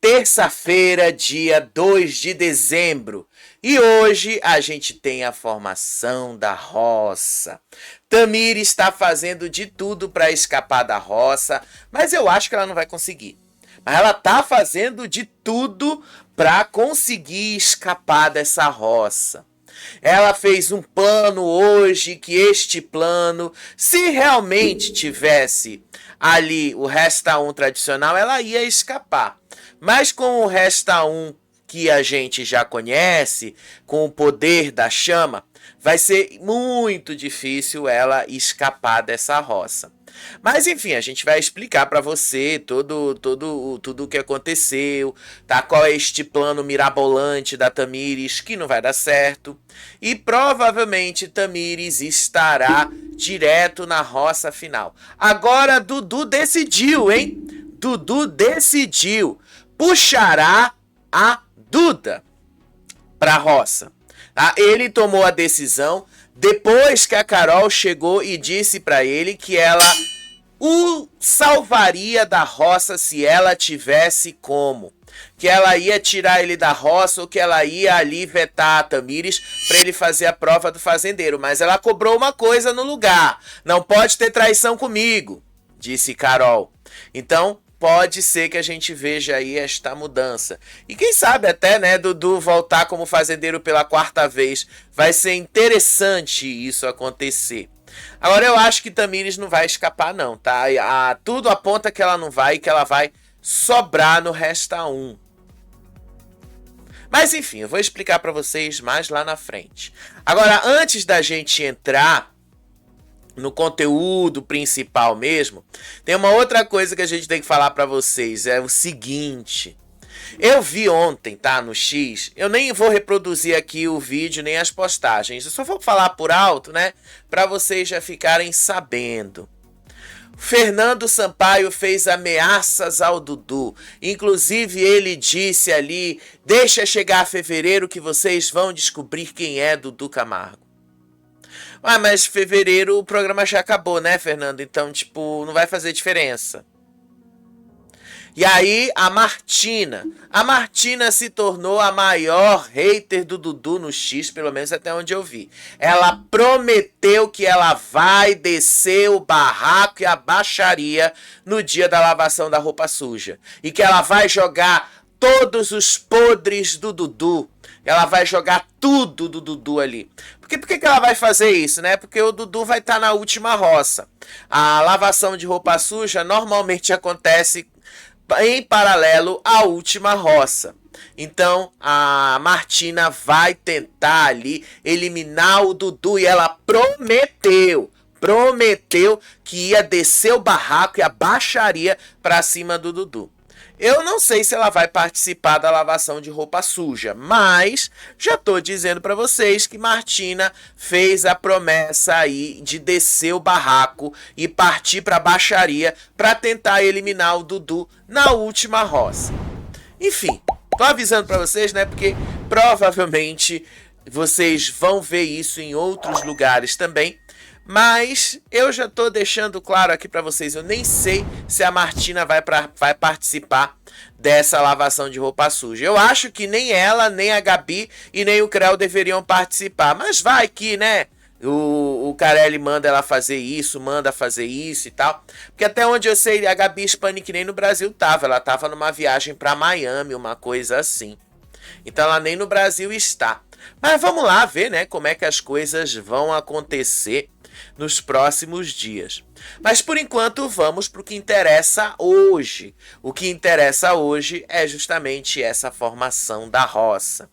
terça-feira, dia 2 de dezembro, e hoje a gente tem a formação da roça. Tamir está fazendo de tudo para escapar da roça, mas eu acho que ela não vai conseguir. Mas ela está fazendo de tudo para conseguir escapar dessa roça. Ela fez um plano hoje, que este plano, se realmente tivesse ali o Resta 1 tradicional, ela ia escapar. Mas com o Resta 1 que a gente já conhece, com o poder da chama, vai ser muito difícil ela escapar dessa roça. Mas enfim, a gente vai explicar para você tudo o que aconteceu, tá? Qual é este plano mirabolante da Tamires que não vai dar certo. E provavelmente Tamires estará direto na roça final. Agora Dudu decidiu, hein? Dudu decidiu. Puxará a Duda para a roça. Ele tomou a decisão depois que a Carol chegou e disse para ele que ela o salvaria da roça se ela tivesse como. Que ela ia tirar ele da roça ou que ela ia ali vetar a Tamires para ele fazer a prova do fazendeiro. Mas ela cobrou uma coisa no lugar. Não pode ter traição comigo, disse Carol. Então pode ser que a gente veja aí esta mudança. E quem sabe até, né, Dudu voltar como fazendeiro pela 4ª vez. Vai ser interessante isso acontecer. Agora eu acho que Tamires não vai escapar não, tá? Tudo aponta que ela não vai e que ela vai sobrar no Resta 1. Mas enfim, eu vou explicar para vocês mais lá na frente. Agora, antes da gente entrar no conteúdo principal mesmo, tem uma outra coisa que a gente tem que falar para vocês, é o seguinte. Eu vi ontem, tá, no X, eu nem vou reproduzir aqui o vídeo nem as postagens, eu só vou falar por alto, né, para vocês já ficarem sabendo. Fernando Sampaio fez ameaças ao Dudu, inclusive ele disse ali, deixa chegar fevereiro que vocês vão descobrir quem é Dudu Camargo. Mas fevereiro o programa já acabou, né, Fernando? Então, tipo, não vai fazer diferença. E aí, a Martina se tornou a maior hater do Dudu no X, pelo menos até onde eu vi. Ela prometeu que ela vai descer o barraco e a baixaria no dia da lavação da roupa suja. E que ela vai jogar todos os podres do Dudu. Ela vai jogar tudo do Dudu ali. Por que ela vai fazer isso, né? Porque o Dudu vai estar na última roça. A lavação de roupa suja normalmente acontece em paralelo à última roça. Então a Martina vai tentar ali eliminar o Dudu e ela prometeu que ia descer o barraco e a baixaria para cima do Dudu. Eu não sei se ela vai participar da lavação de roupa suja, mas já tô dizendo para vocês que Martina fez a promessa aí de descer o barraco e partir para a baixaria para tentar eliminar o Dudu na última roça. Enfim, tô avisando para vocês, né, porque provavelmente vocês vão ver isso em outros lugares também. Mas eu já tô deixando claro aqui para vocês, eu nem sei se a Martina vai participar dessa lavação de roupa suja. Eu acho que nem ela, nem a Gabi e nem o Creu deveriam participar. Mas vai que, né, o Carelli manda ela fazer isso, manda fazer isso e tal. Porque até onde eu sei, a Gabi Spanik nem no Brasil tava. Ela tava numa viagem para Miami, uma coisa assim. Então ela nem no Brasil está. Mas vamos lá ver, né, como é que as coisas vão acontecer nos próximos dias. Mas por enquanto vamos para o que interessa hoje. O que interessa hoje é justamente essa formação da roça.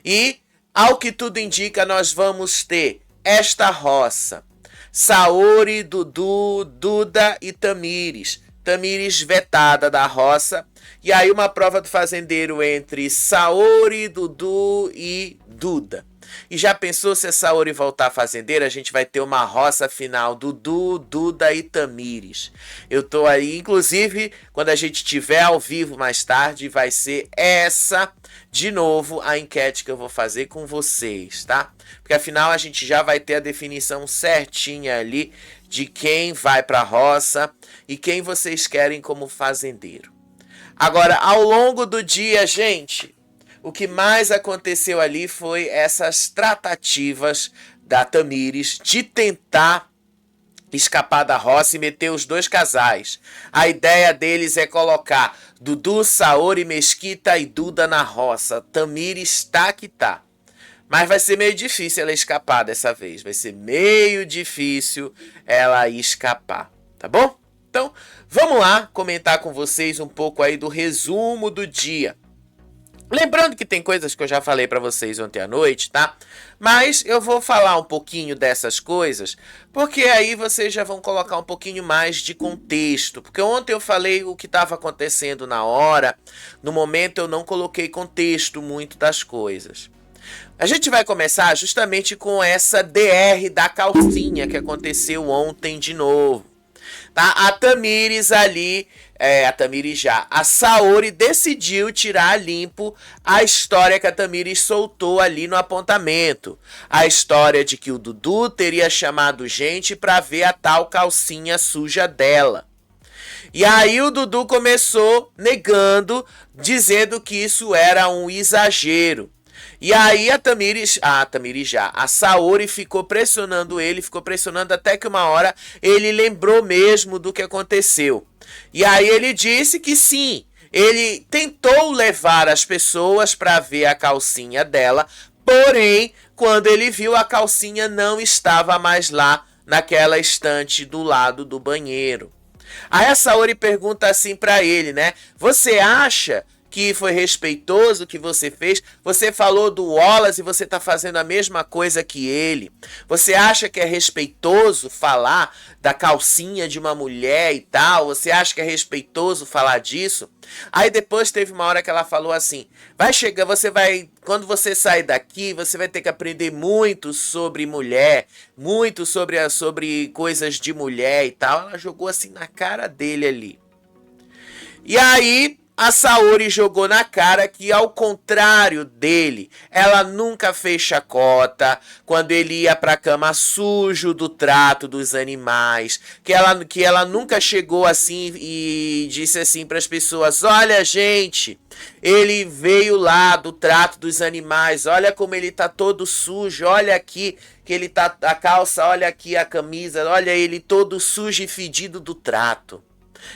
E, ao que tudo indica, nós vamos ter esta roça. Saori, Dudu, Duda e Tamires. Tamires vetada da roça. E aí uma prova do fazendeiro entre Saori, Dudu e Duda. E já pensou se a Saori voltar fazendeira, a gente vai ter uma roça final Dudu, Duda e Tamires. Eu tô aí, inclusive, quando a gente tiver ao vivo mais tarde, vai ser essa, de novo, a enquete que eu vou fazer com vocês, tá? Porque afinal a gente já vai ter a definição certinha ali de quem vai pra roça e quem vocês querem como fazendeiro. Agora, ao longo do dia, gente, o que mais aconteceu ali foi essas tratativas da Tamires de tentar escapar da roça e meter os dois casais. A ideia deles é colocar Dudu, Saori, Mesquita e Duda na roça. Tamires tá que tá. Mas vai ser meio difícil ela escapar dessa vez. Vai ser meio difícil ela escapar, tá bom? Então, vamos lá comentar com vocês um pouco aí do resumo do dia. Lembrando que tem coisas que eu já falei para vocês ontem à noite, tá? Mas eu vou falar um pouquinho dessas coisas, porque aí vocês já vão colocar um pouquinho mais de contexto. Porque ontem eu falei o que estava acontecendo na hora, no momento eu não coloquei contexto muito das coisas. A gente vai começar justamente com essa DR da calcinha que aconteceu ontem de novo. Tá? A Tamires ali, a Saori decidiu tirar a limpo a história que a Tamires soltou ali no apontamento. A história de que o Dudu teria chamado gente para ver a tal calcinha suja dela. E aí o Dudu começou negando, dizendo que isso era um exagero. E aí a Saori ficou pressionando ele, ficou pressionando até que uma hora ele lembrou mesmo do que aconteceu. E aí ele disse que sim, ele tentou levar as pessoas para ver a calcinha dela, porém, quando ele viu a calcinha não estava mais lá naquela estante do lado do banheiro. Aí a Saori pergunta assim para ele, né? Você acha que foi respeitoso o que você fez? Você falou do Wallace e você está fazendo a mesma coisa que ele. Você acha que é respeitoso falar da calcinha de uma mulher e tal? Você acha que é respeitoso falar disso? Aí depois teve uma hora que ela falou assim, quando você sair daqui, você vai ter que aprender muito sobre mulher, muito sobre coisas de mulher e tal. Ela jogou assim na cara dele ali. E aí a Saori jogou na cara que, ao contrário dele, ela nunca fez chacota quando ele ia pra cama sujo do trato dos animais, que ela nunca chegou assim e disse assim para as pessoas, olha gente, ele veio lá do trato dos animais, olha como ele tá todo sujo, olha aqui que ele tá a calça, olha aqui a camisa, olha ele todo sujo e fedido do trato.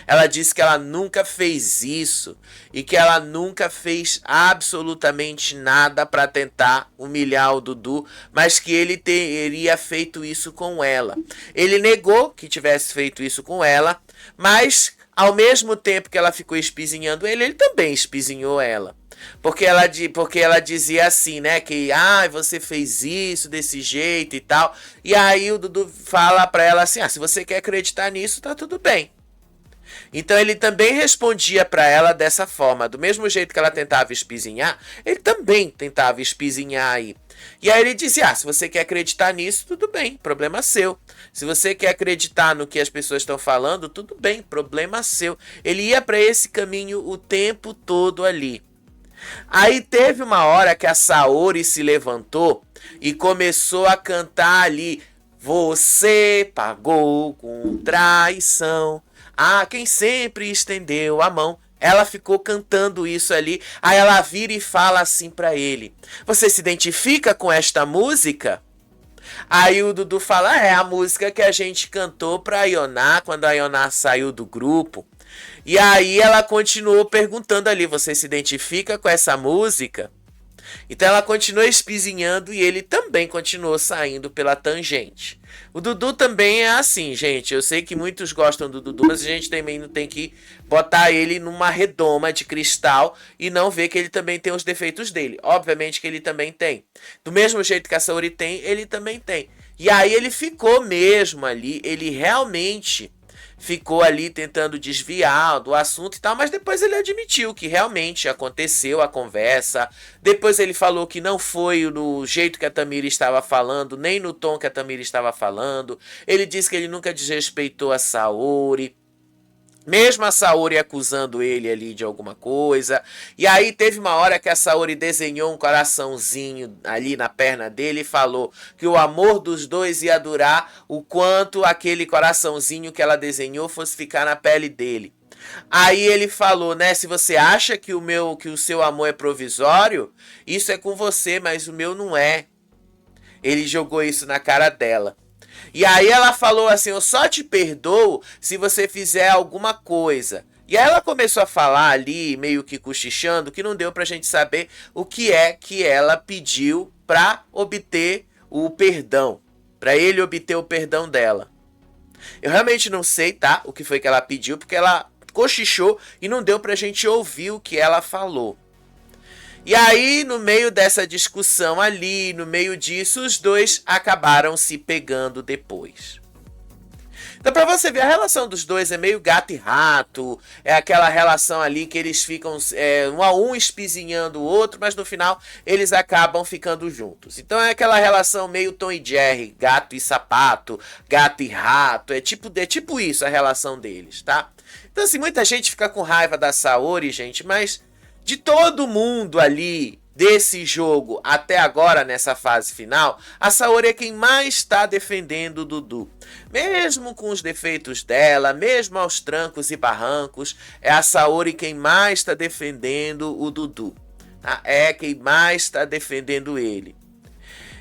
Ela disse que ela nunca fez isso e que ela nunca fez absolutamente nada para tentar humilhar o Dudu, mas que ele teria feito isso com ela. Ele negou que tivesse feito isso com ela, mas ao mesmo tempo que ela ficou espizinhando ele também espizinhou ela. Porque ela dizia assim, né, que você fez isso desse jeito e tal. E aí o Dudu fala pra ela assim, se você quer acreditar nisso, tá tudo bem. Então ele também respondia para ela dessa forma, do mesmo jeito que ela tentava espizinhar, ele também tentava espizinhar aí. E aí ele dizia, se você quer acreditar nisso, tudo bem, problema seu. Se você quer acreditar no que as pessoas estão falando, tudo bem, problema seu. Ele ia para esse caminho o tempo todo ali. Aí teve uma hora que a Saori se levantou e começou a cantar ali, você pagou com traição. Quem sempre estendeu a mão. Ela ficou cantando isso ali. Aí ela vira e fala assim pra ele, você se identifica com esta música? Aí o Dudu fala, é a música que a gente cantou pra Ioná, quando a Ioná saiu do grupo. E aí ela continuou perguntando ali, você se identifica com essa música? Então ela continuou espizinhando e ele também continuou saindo pela tangente. O Dudu também é assim, gente. Eu sei que muitos gostam do Dudu, mas a gente também não tem que botar ele numa redoma de cristal e não ver que ele também tem os defeitos dele. Obviamente que ele também tem. Do mesmo jeito que a Saori tem, ele também tem. E aí ele ficou mesmo ali, ele realmente ficou ali tentando desviar do assunto e tal, mas depois ele admitiu que realmente aconteceu a conversa. Depois ele falou que não foi no jeito que a Tamira estava falando, nem no tom que a Tamira estava falando. Ele disse que ele nunca desrespeitou a Saori, mesmo a Saori acusando ele ali de alguma coisa. E aí teve uma hora que a Saori desenhou um coraçãozinho ali na perna dele e falou que o amor dos dois ia durar o quanto aquele coraçãozinho que ela desenhou fosse ficar na pele dele. Aí ele falou, né? Se você acha que o seu amor é provisório, isso é com você, mas o meu não é. Ele jogou isso na cara dela. E aí ela falou assim, eu só te perdoo se você fizer alguma coisa. E aí ela começou a falar ali, meio que cochichando, que não deu pra gente saber o que é que ela pediu pra obter o perdão. Pra ele obter o perdão dela. Eu realmente não sei, tá? O que foi que ela pediu, porque ela cochichou e não deu pra gente ouvir o que ela falou. E aí, no meio dessa discussão ali, no meio disso, os dois acabaram se pegando depois. Então, pra você ver, a relação dos dois é meio gato e rato. É aquela relação ali que eles ficam um a um espizinhando o outro, mas no final eles acabam ficando juntos. Então é aquela relação meio Tom e Jerry, gato e sapato, gato e rato. É tipo isso a relação deles, tá? Então, assim, muita gente fica com raiva da Saori, gente, mas de todo mundo ali desse jogo até agora, nessa fase final, a Saori é quem mais está defendendo o Dudu. Mesmo com os defeitos dela, mesmo aos trancos e barrancos, é a Saori quem mais está defendendo o Dudu. Tá? É quem mais está defendendo ele.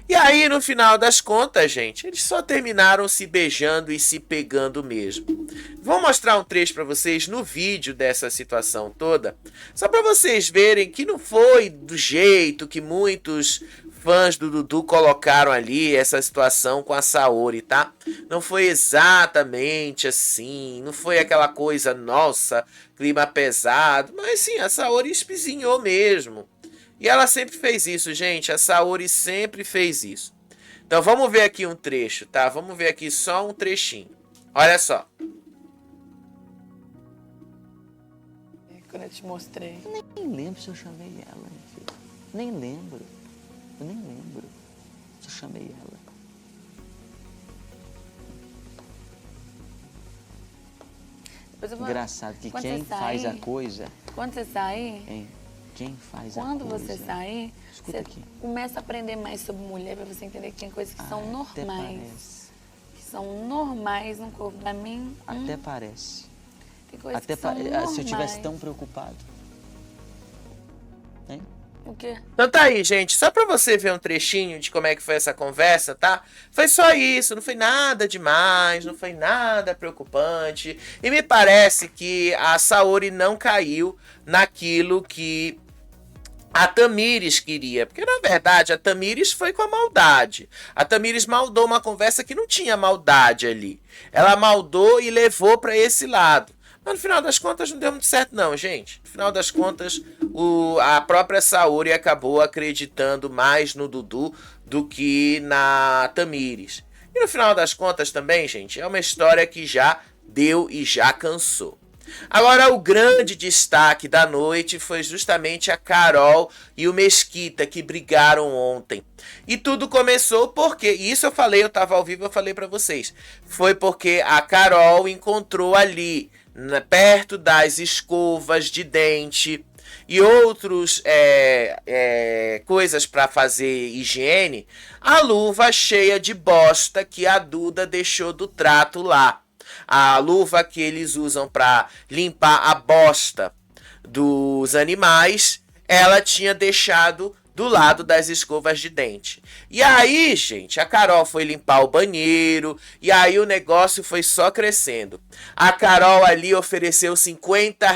E aí, no final das contas, gente, eles só terminaram se beijando e se pegando mesmo. Vou mostrar um trecho para vocês no vídeo dessa situação toda, só para vocês verem que não foi do jeito que muitos fãs do Dudu colocaram ali essa situação com a Saori, tá? Não foi exatamente assim, não foi aquela coisa, nossa, clima pesado, mas sim, a Saori espizinhou mesmo. E ela sempre fez isso, gente. A Saori sempre fez isso. Então vamos ver aqui um trecho, tá? Vamos ver aqui só um trechinho. Olha só. Quando eu te mostrei. Eu nem lembro se eu chamei ela, minha filha. Nem lembro. Eu nem lembro se eu chamei ela. Engraçado que quem faz a coisa... Quando você sair... Hein? Quem faz Quando a coisa... você sair, Escuta você aqui. começa a aprender mais sobre mulher pra você entender que tem coisas que são Até normais. parece. Que são normais no corpo. Pra mim, Até parece. tem coisas Até que são normais. se eu tivesse tão preocupado. Hein? O quê? Então tá aí, gente. Só pra você ver um trechinho de como é que foi essa conversa, tá? Foi só isso. Não foi nada demais. Não foi nada preocupante. E me parece que a Saori não caiu naquilo que a Tamires queria, porque na verdade a Tamires foi com a maldade. A Tamires maldou uma conversa que não tinha maldade ali. Ela maldou e levou para esse lado. Mas no final das contas não deu muito certo não, gente. No final das contas, a própria Saori acabou acreditando mais no Dudu do que na Tamires. E no final das contas também, gente, é uma história que já deu e já cansou. Agora, o grande destaque da noite foi justamente a Carol e o Mesquita, que brigaram ontem. E tudo começou porque, isso eu falei, eu estava ao vivo, eu falei para vocês, foi porque a Carol encontrou ali, perto das escovas de dente e outros coisas para fazer higiene, a luva cheia de bosta que a Duda deixou do trato lá. A luva que eles usam para limpar a bosta dos animais, ela tinha deixado do lado das escovas de dente. E aí, gente, a Carol foi limpar o banheiro e aí o negócio foi só crescendo. A Carol ali ofereceu R$ 50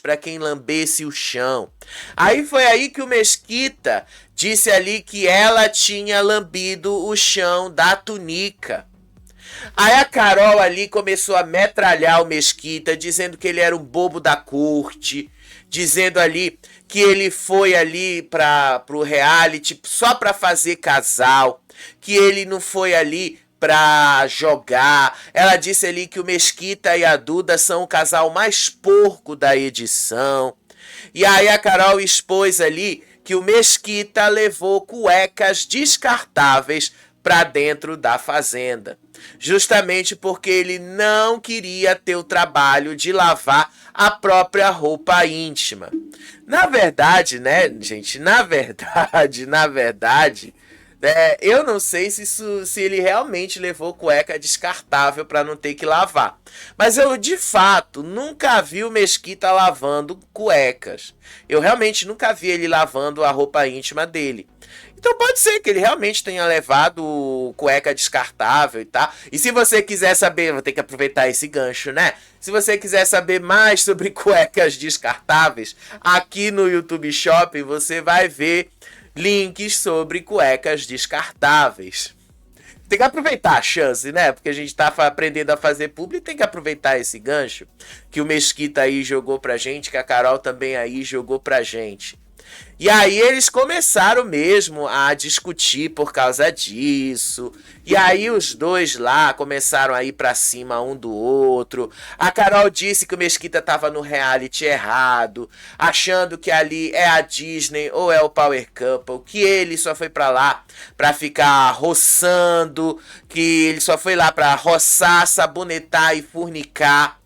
para quem lambesse o chão. Aí foi aí que o Mesquita disse ali que ela tinha lambido o chão da tunica. Aí a Carol ali começou a metralhar o Mesquita, dizendo que ele era um bobo da corte, dizendo ali que ele foi ali pro reality só pra fazer casal, que ele não foi ali pra jogar. Ela disse ali que o Mesquita e a Duda são o casal mais porco da edição. E aí a Carol expôs ali que o Mesquita levou cuecas descartáveis para dentro da fazenda, justamente porque ele não queria ter o trabalho de lavar a própria roupa íntima. Na verdade, né, gente, na verdade, Eu não sei se ele realmente levou cueca descartável para não ter que lavar. Mas eu, de fato, nunca vi o Mesquita lavando cuecas. Eu realmente nunca vi ele lavando a roupa íntima dele. Então pode ser que ele realmente tenha levado cueca descartável e tal. E se você quiser saber, vou ter que aproveitar esse gancho, né? Se você quiser saber mais sobre cuecas descartáveis, aqui no YouTube Shopping você vai ver links sobre cuecas descartáveis. Tem que aproveitar a chance, né? Porque a gente tá aprendendo a fazer publi e tem que aproveitar esse gancho que o Mesquita aí jogou pra gente, que a Carol também aí jogou pra gente. E aí eles começaram mesmo a discutir por causa disso. E aí os dois lá começaram a ir pra cima um do outro. A Carol disse que o Mesquita tava no reality errado, achando que ali é a Disney ou é o Power Couple, que ele só foi pra lá pra ficar roçando, que ele só foi lá pra roçar, sabonetar e fornicar.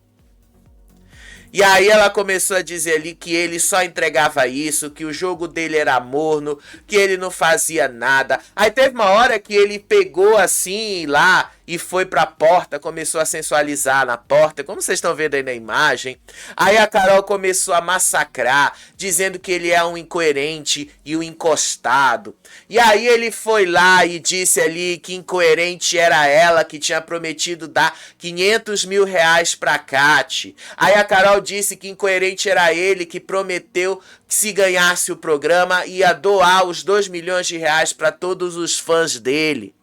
E aí ela começou a dizer ali que ele só entregava isso, que o jogo dele era morno, que ele não fazia nada. Aí teve uma hora que ele pegou assim lá e foi pra porta, começou a sensualizar na porta, como vocês estão vendo aí na imagem. Aí a Carol começou a massacrar, dizendo que ele é um incoerente e um encostado. E aí ele foi lá e disse ali que incoerente era ela, que tinha prometido dar 500 mil reais pra Kati. Aí a Carol disse que incoerente era ele, que prometeu que se ganhasse o programa ia doar os 2 milhões de reais para todos os fãs dele.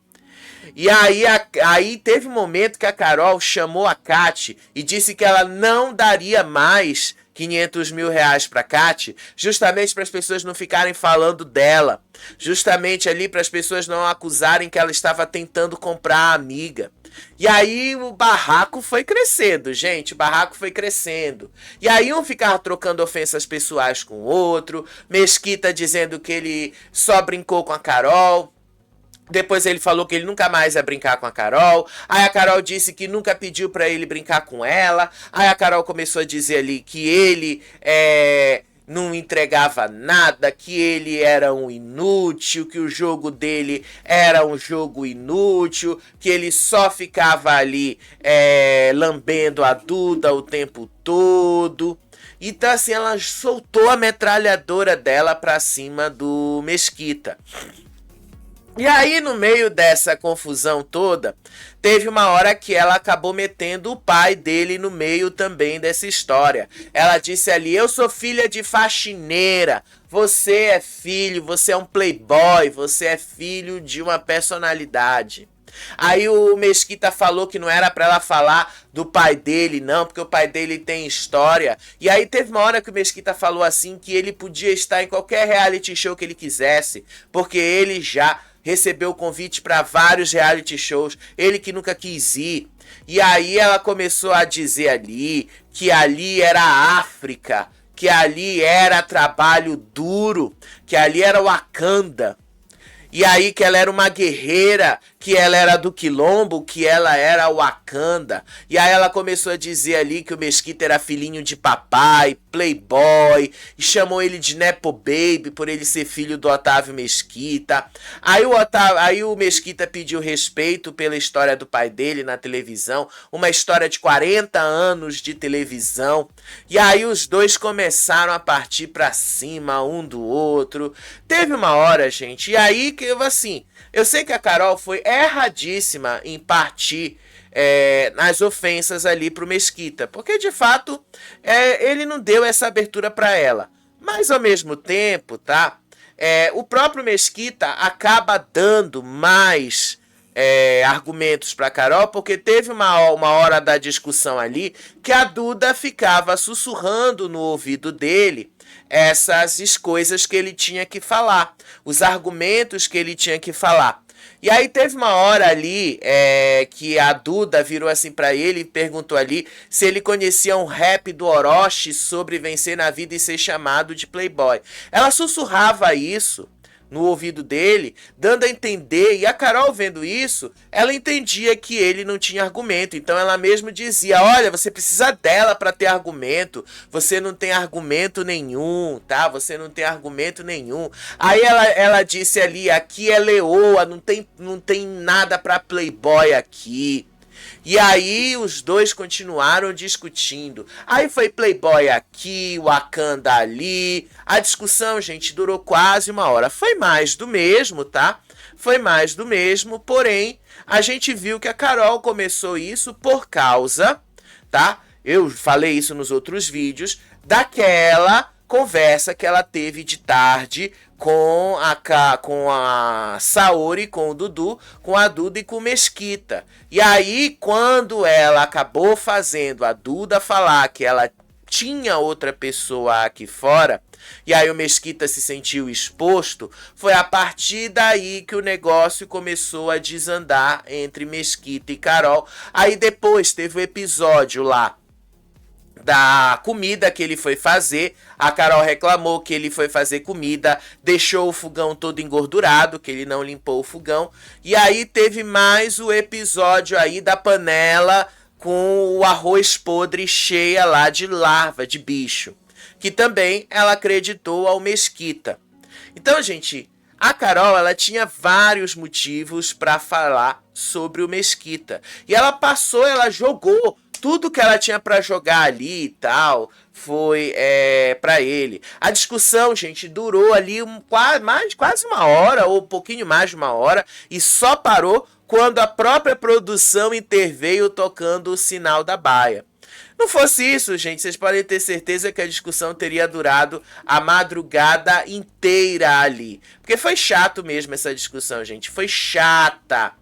E aí teve um momento que a Carol chamou a Kati e disse que ela não daria mais 500 mil reais para Kati, justamente para as pessoas não ficarem falando dela, justamente ali para as pessoas não acusarem que ela estava tentando comprar a amiga. E aí o barraco foi crescendo, gente, o barraco foi crescendo. E aí um ficava trocando ofensas pessoais com o outro, Mesquita dizendo que ele só brincou com a Carol. Depois ele falou que ele nunca mais ia brincar com a Carol. Aí a Carol disse que nunca pediu pra ele brincar com ela. Aí a Carol começou a dizer ali que ele não entregava nada, que ele era um inútil, que o jogo dele era um jogo inútil, que ele só ficava ali lambendo a Duda o tempo todo. Então assim, ela soltou a metralhadora dela pra cima do Mesquita. E aí, no meio dessa confusão toda, teve uma hora que ela acabou metendo o pai dele no meio também dessa história. Ela disse ali, eu sou filha de faxineira, você é filho, você é um playboy, você é filho de uma personalidade. Aí o Mesquita falou que não era pra ela falar do pai dele, não, porque o pai dele tem história. E aí teve uma hora que o Mesquita falou assim que ele podia estar em qualquer reality show que ele quisesse, porque ele já recebeu o convite para vários reality shows, ele que nunca quis ir. E aí ela começou a dizer ali que ali era a África, que ali era trabalho duro, que ali era Wakanda. E aí que ela era uma guerreira, que ela era do Quilombo, que ela era Wakanda. E aí ela começou a dizer ali que o Mesquita era filhinho de papai, playboy, e chamou ele de Nepo Baby por ele ser filho do Otávio Mesquita. Aí o Mesquita pediu respeito pela história do pai dele na televisão, uma história de 40 anos de televisão. E aí os dois começaram a partir pra cima um do outro. Teve uma hora, gente, e aí que assim, eu sei que a Carol foi erradíssima em partir nas ofensas ali pro Mesquita, porque de fato ele não deu essa abertura para ela. Mas ao mesmo tempo, tá? O próprio Mesquita acaba dando mais argumentos para Carol, porque teve uma hora da discussão ali que a Duda ficava sussurrando no ouvido dele essas coisas que ele tinha que falar, os argumentos que ele tinha que falar. E aí teve uma hora ali que a Duda virou assim pra ele e perguntou ali se ele conhecia um rap do Orochi sobre vencer na vida e ser chamado de playboy. Ela sussurrava isso no ouvido dele, dando a entender, e a Carol vendo isso, ela entendia que ele não tinha argumento, então ela mesmo dizia, olha, você precisa dela para ter argumento, você não tem argumento nenhum, tá? Você não tem argumento nenhum. Aí ela disse ali, aqui é leoa, não tem nada para playboy aqui. E aí os dois continuaram discutindo. Aí foi Playboy aqui, Wakanda ali. A discussão, gente, durou quase 1 hora. Foi mais do mesmo, tá? Foi mais do mesmo, porém, a gente viu que a Carol começou isso por causa, tá? Eu falei isso nos outros vídeos, daquela conversa que ela teve de tarde com a Saori, com o Dudu, com a Duda e com o Mesquita. E aí, quando ela acabou fazendo a Duda falar que ela tinha outra pessoa aqui fora, e aí o Mesquita se sentiu exposto, foi a partir daí que o negócio começou a desandar entre Mesquita e Carol. Aí depois teve o episódio lá da comida que ele foi fazer. A Carol reclamou que ele foi fazer comida, deixou o fogão todo engordurado, que ele não limpou o fogão. E aí teve mais o episódio aí da panela com o arroz podre cheia lá de larva, de bicho, que também ela acreditou ao Mesquita. Então, gente, a Carol, ela tinha vários motivos para falar sobre o Mesquita. E ela jogou tudo que ela tinha para jogar ali e tal, foi para ele. A discussão, gente, durou ali quase 1 hora, ou um pouquinho mais de 1 hora, e só parou quando a própria produção interveio tocando o sinal da baia. Não fosse isso, gente, vocês podem ter certeza que a discussão teria durado a madrugada inteira ali. Porque foi chato mesmo essa discussão, gente. Foi chata.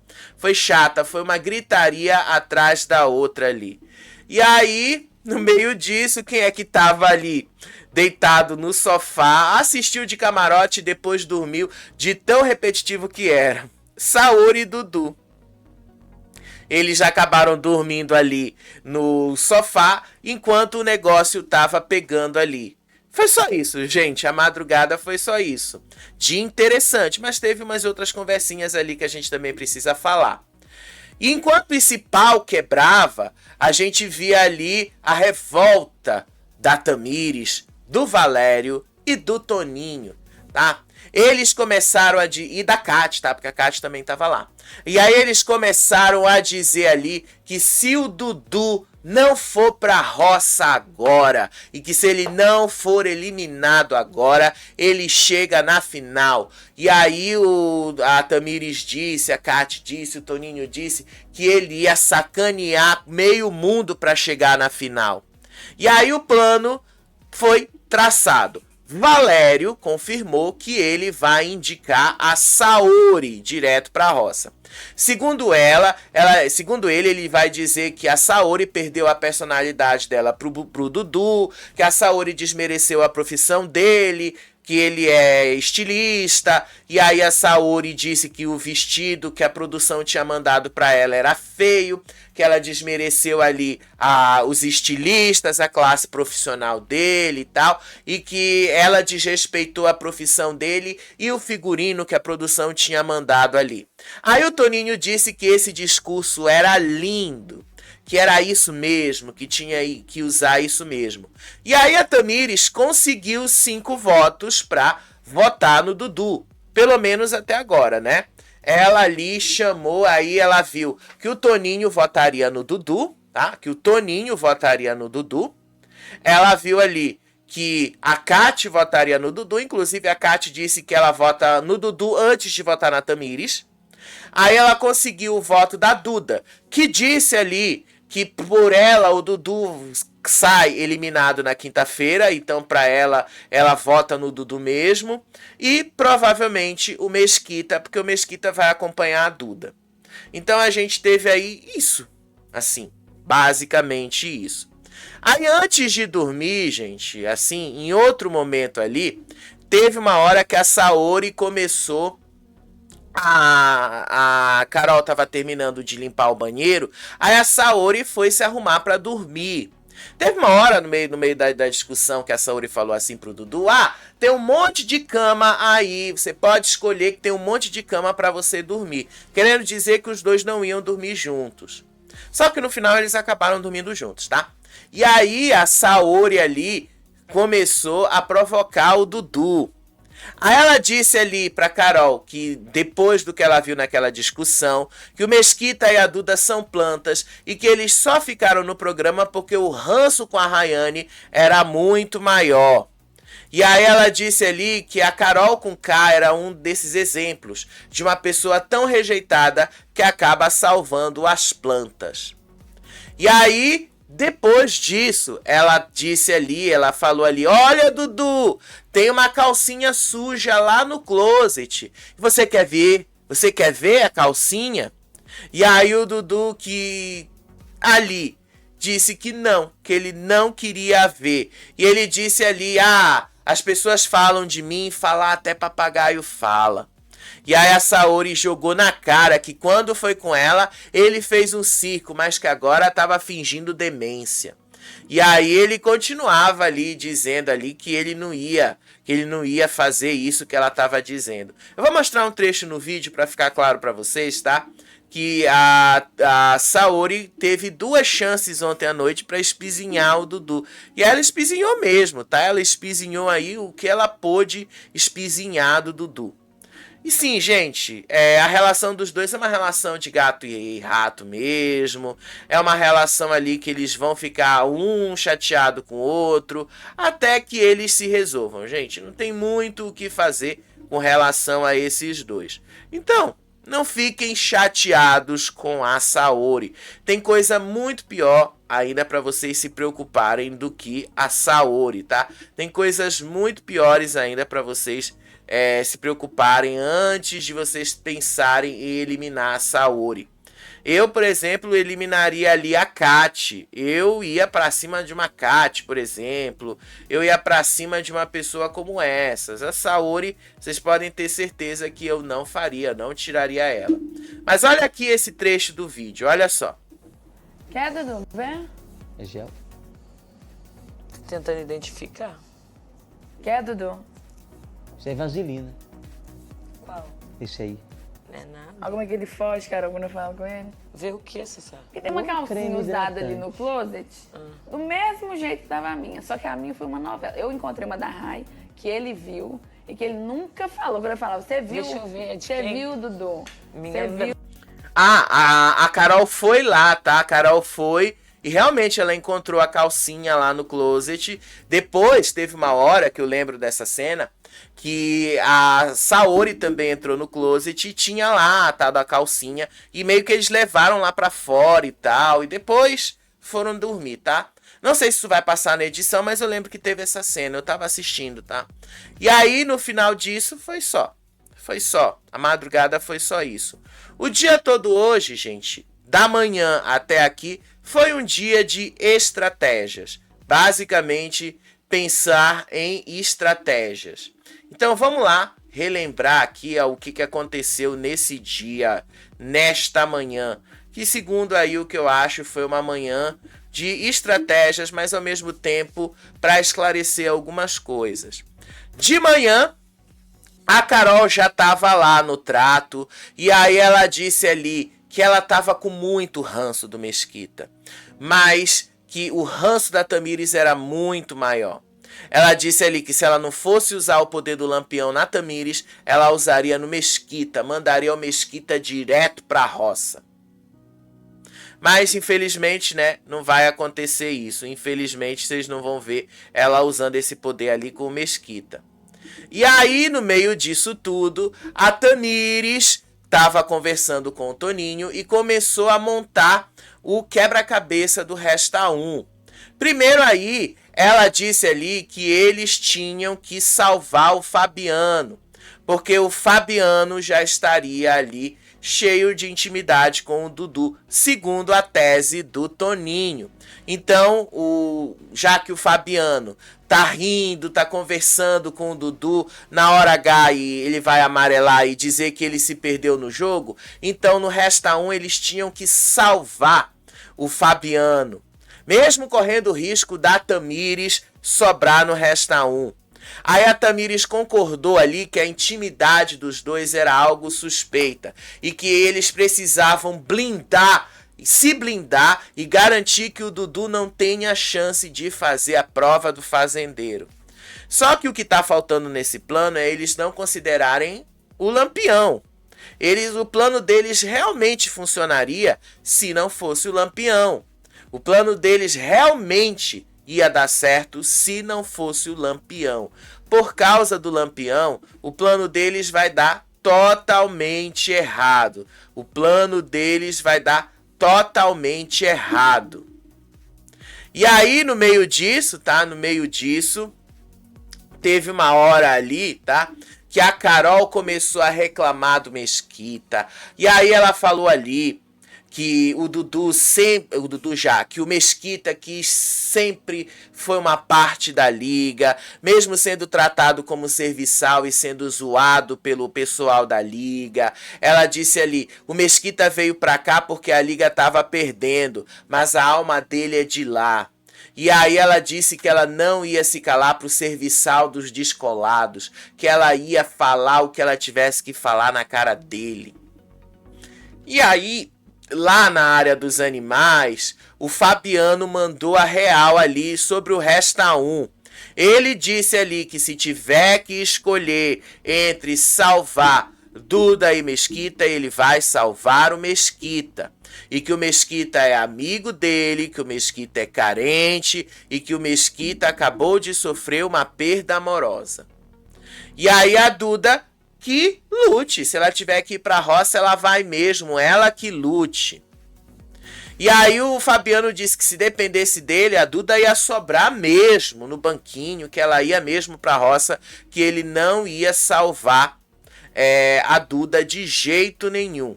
Foi uma gritaria atrás da outra ali. E aí, no meio disso, quem é que tava ali deitado no sofá, assistiu de camarote e depois dormiu, de tão repetitivo que era? Saori e Dudu. Eles acabaram dormindo ali no sofá, enquanto o negócio tava pegando ali. Foi só isso, gente. A madrugada foi só isso. De interessante, mas teve umas outras conversinhas ali que a gente também precisa falar. E enquanto esse pau quebrava, a gente via ali a revolta da Tamires, do Valério e do Toninho, tá? Eles começaram e da Kate, tá? Porque a Kate também estava lá. E aí eles começaram a dizer ali que se o Dudu não for pra roça agora, e que se ele não for eliminado agora, ele chega na final. E aí a Tamires disse, a Kate disse, o Toninho disse que ele ia sacanear meio mundo pra chegar na final. E aí o plano foi traçado. Valério confirmou que ele vai indicar a Saori direto para a roça. Segundo ele vai dizer que a Saori perdeu a personalidade dela pro Dudu, que a Saori desmereceu a profissão dele, que ele é estilista, e aí a Saori disse que o vestido que a produção tinha mandado para ela era feio, que ela desmereceu ali os estilistas, a classe profissional dele e tal, e que ela desrespeitou a profissão dele e o figurino que a produção tinha mandado ali. Aí o Toninho disse que esse discurso era lindo, que era isso mesmo, que tinha que usar isso mesmo. E aí a Tamires conseguiu 5 votos para votar no Dudu, pelo menos até agora, né? Ela ali chamou, aí ela viu que o Toninho votaria no Dudu, tá? Que o Toninho votaria no Dudu. Ela viu ali que a Kate votaria no Dudu, inclusive a Kate disse que ela vota no Dudu antes de votar na Tamires. Aí ela conseguiu o voto da Duda, que disse ali que por ela o Dudu sai eliminado na quinta-feira, então para ela vota no Dudu mesmo, e provavelmente o Mesquita, porque o Mesquita vai acompanhar a Duda. Então a gente teve aí isso, assim, basicamente isso. Aí antes de dormir, gente, assim, em outro momento ali, teve uma hora que a Saori começou. A Carol tava terminando de limpar o banheiro, aí a Saori foi se arrumar para dormir. Teve uma hora no meio da discussão que a Saori falou assim pro Dudu: ah, tem um monte de cama aí, você pode escolher que tem um monte de cama pra você dormir. Querendo dizer que os dois não iam dormir juntos. Só que no final eles acabaram dormindo juntos, tá? E aí a Saori ali começou a provocar o Dudu. Aí ela disse ali pra Carol que depois do que ela viu naquela discussão, que o Mesquita e a Duda são plantas e que eles só ficaram no programa porque o ranço com a Rayane era muito maior. E aí ela disse ali que a Carol com K era um desses exemplos de uma pessoa tão rejeitada que acaba salvando as plantas. E aí, depois disso, ela disse ali, ela falou ali: olha, Dudu, tem uma calcinha suja lá no closet. Você quer ver? Você quer ver a calcinha? E aí o Dudu, que ali disse que ele não queria ver. E ele disse ali: ah, as pessoas falam de mim, falar até papagaio fala. E aí a Saori jogou na cara que quando foi com ela, ele fez um circo, mas que agora estava fingindo demência. E aí ele continuava ali dizendo ali que ele não ia fazer isso que ela estava dizendo. Eu vou mostrar um trecho no vídeo para ficar claro para vocês, tá? Que a Saori teve 2 chances ontem à noite para espizinhar o Dudu. E ela espizinhou mesmo, tá? Ela espizinhou aí o que ela pôde espizinhar do Dudu. E sim, gente, a relação dos dois é uma relação de gato e rato mesmo. É uma relação ali que eles vão ficar um chateado com o outro, até que eles se resolvam. Gente, não tem muito o que fazer com relação a esses dois. Então, não fiquem chateados com a Saori. Tem coisa muito pior ainda para vocês se preocuparem do que a Saori, tá? Tem coisas muito piores ainda para vocês se preocuparem antes de vocês pensarem em eliminar a Saori. Eu, por exemplo, eliminaria ali a Kat. Eu ia pra cima de uma Kat, por exemplo. Eu ia pra cima de uma pessoa como essas. A Saori, vocês podem ter certeza que eu não faria, não tiraria ela. Mas olha aqui esse trecho do vídeo, olha só. Quer, Dudu? Vem. É gel? Tô tentando identificar. Quer, Dudu? Isso é vaselina. Qual? Esse aí. Não é nada. Alguma que ele foge, Carol, quando eu falo com ele? Vê o que, você sabe? Porque tem uma calcinha creme usada hidratante. ali no closet, do mesmo jeito que tava a minha. Só que a minha foi uma novela. Eu encontrei uma da Rai, que ele viu e que ele nunca falou. Quando eu falava, você viu? Deixa eu ver, é de Você quem? viu, Dudu? Minha Você viu? A Carol foi lá, tá? A Carol foi e realmente ela encontrou a calcinha lá no closet. Depois teve uma hora que eu lembro dessa cena que a Saori também entrou no closet e tinha lá a tal da calcinha e meio que eles levaram lá pra fora e tal, e depois foram dormir, tá? Não sei se isso vai passar na edição, mas eu lembro que teve essa cena, eu tava assistindo, tá? E aí no final disso foi só, a madrugada foi só isso. O dia todo hoje, gente, da manhã até aqui, foi um dia de estratégias, basicamente pensar em estratégias. Então vamos lá relembrar aqui o que aconteceu nesse dia, nesta manhã, que segundo aí o que eu acho foi uma manhã de estratégias, mas ao mesmo tempo para esclarecer algumas coisas. De manhã, a Carol já estava lá no trato e aí ela disse ali que ela estava com muito ranço do Mesquita, mas que o ranço da Tamires era muito maior. Ela disse ali que se ela não fosse usar o poder do Lampião na Tamires, ela usaria no Mesquita, mandaria o Mesquita direto pra roça. Mas, infelizmente, né, não vai acontecer isso. Infelizmente, vocês não vão ver ela usando esse poder ali com o Mesquita. E aí, no meio disso tudo, a Tamires estava conversando com o Toninho e começou a montar o quebra-cabeça do Resta 1. Primeiro aí, ela disse ali que eles tinham que salvar o Fabiano, porque o Fabiano já estaria ali cheio de intimidade com o Dudu, segundo a tese do Toninho. Então, já que o Fabiano tá rindo, tá conversando com o Dudu, na hora H e ele vai amarelar e dizer que ele se perdeu no jogo, então no Resta 1 eles tinham que salvar o Fabiano. mesmo correndo o risco da Tamires sobrar no Resta 1. Aí a Tamires concordou ali que a intimidade dos dois era algo suspeita e que eles precisavam se blindar e garantir que o Dudu não tenha chance de fazer a prova do fazendeiro. Só que o que está faltando nesse plano é eles não considerarem o Lampião. O plano deles realmente funcionaria se não fosse o Lampião. O plano deles realmente ia dar certo se não fosse o Lampião. Por causa do Lampião, o plano deles vai dar totalmente errado. O plano deles vai dar totalmente errado. E aí, no meio disso, tá? No meio disso, teve uma hora ali, tá? Que a Carol começou a reclamar do Mesquita. E aí ela falou ali que que o Mesquita que sempre foi uma parte da liga, mesmo sendo tratado como serviçal e sendo zoado pelo pessoal da liga. Ela disse ali, o Mesquita veio pra cá porque a liga tava perdendo, mas a alma dele é de lá. E aí ela disse que ela não ia se calar pro serviçal dos descolados, que ela ia falar o que ela tivesse que falar na cara dele. E aí, lá na área dos animais, o Fabiano mandou a real ali sobre o Resta 1. Ele disse ali que se tiver que escolher entre salvar Duda e Mesquita, ele vai salvar o Mesquita. E que o Mesquita é amigo dele, que o Mesquita é carente e que o Mesquita acabou de sofrer uma perda amorosa. E aí a Duda que lute. Se ela tiver que ir pra roça, ela vai mesmo. Ela que lute. E aí o Fabiano disse que se dependesse dele, a Duda ia sobrar mesmo no banquinho, que ela ia mesmo pra roça, que ele não ia salvar a Duda de jeito nenhum.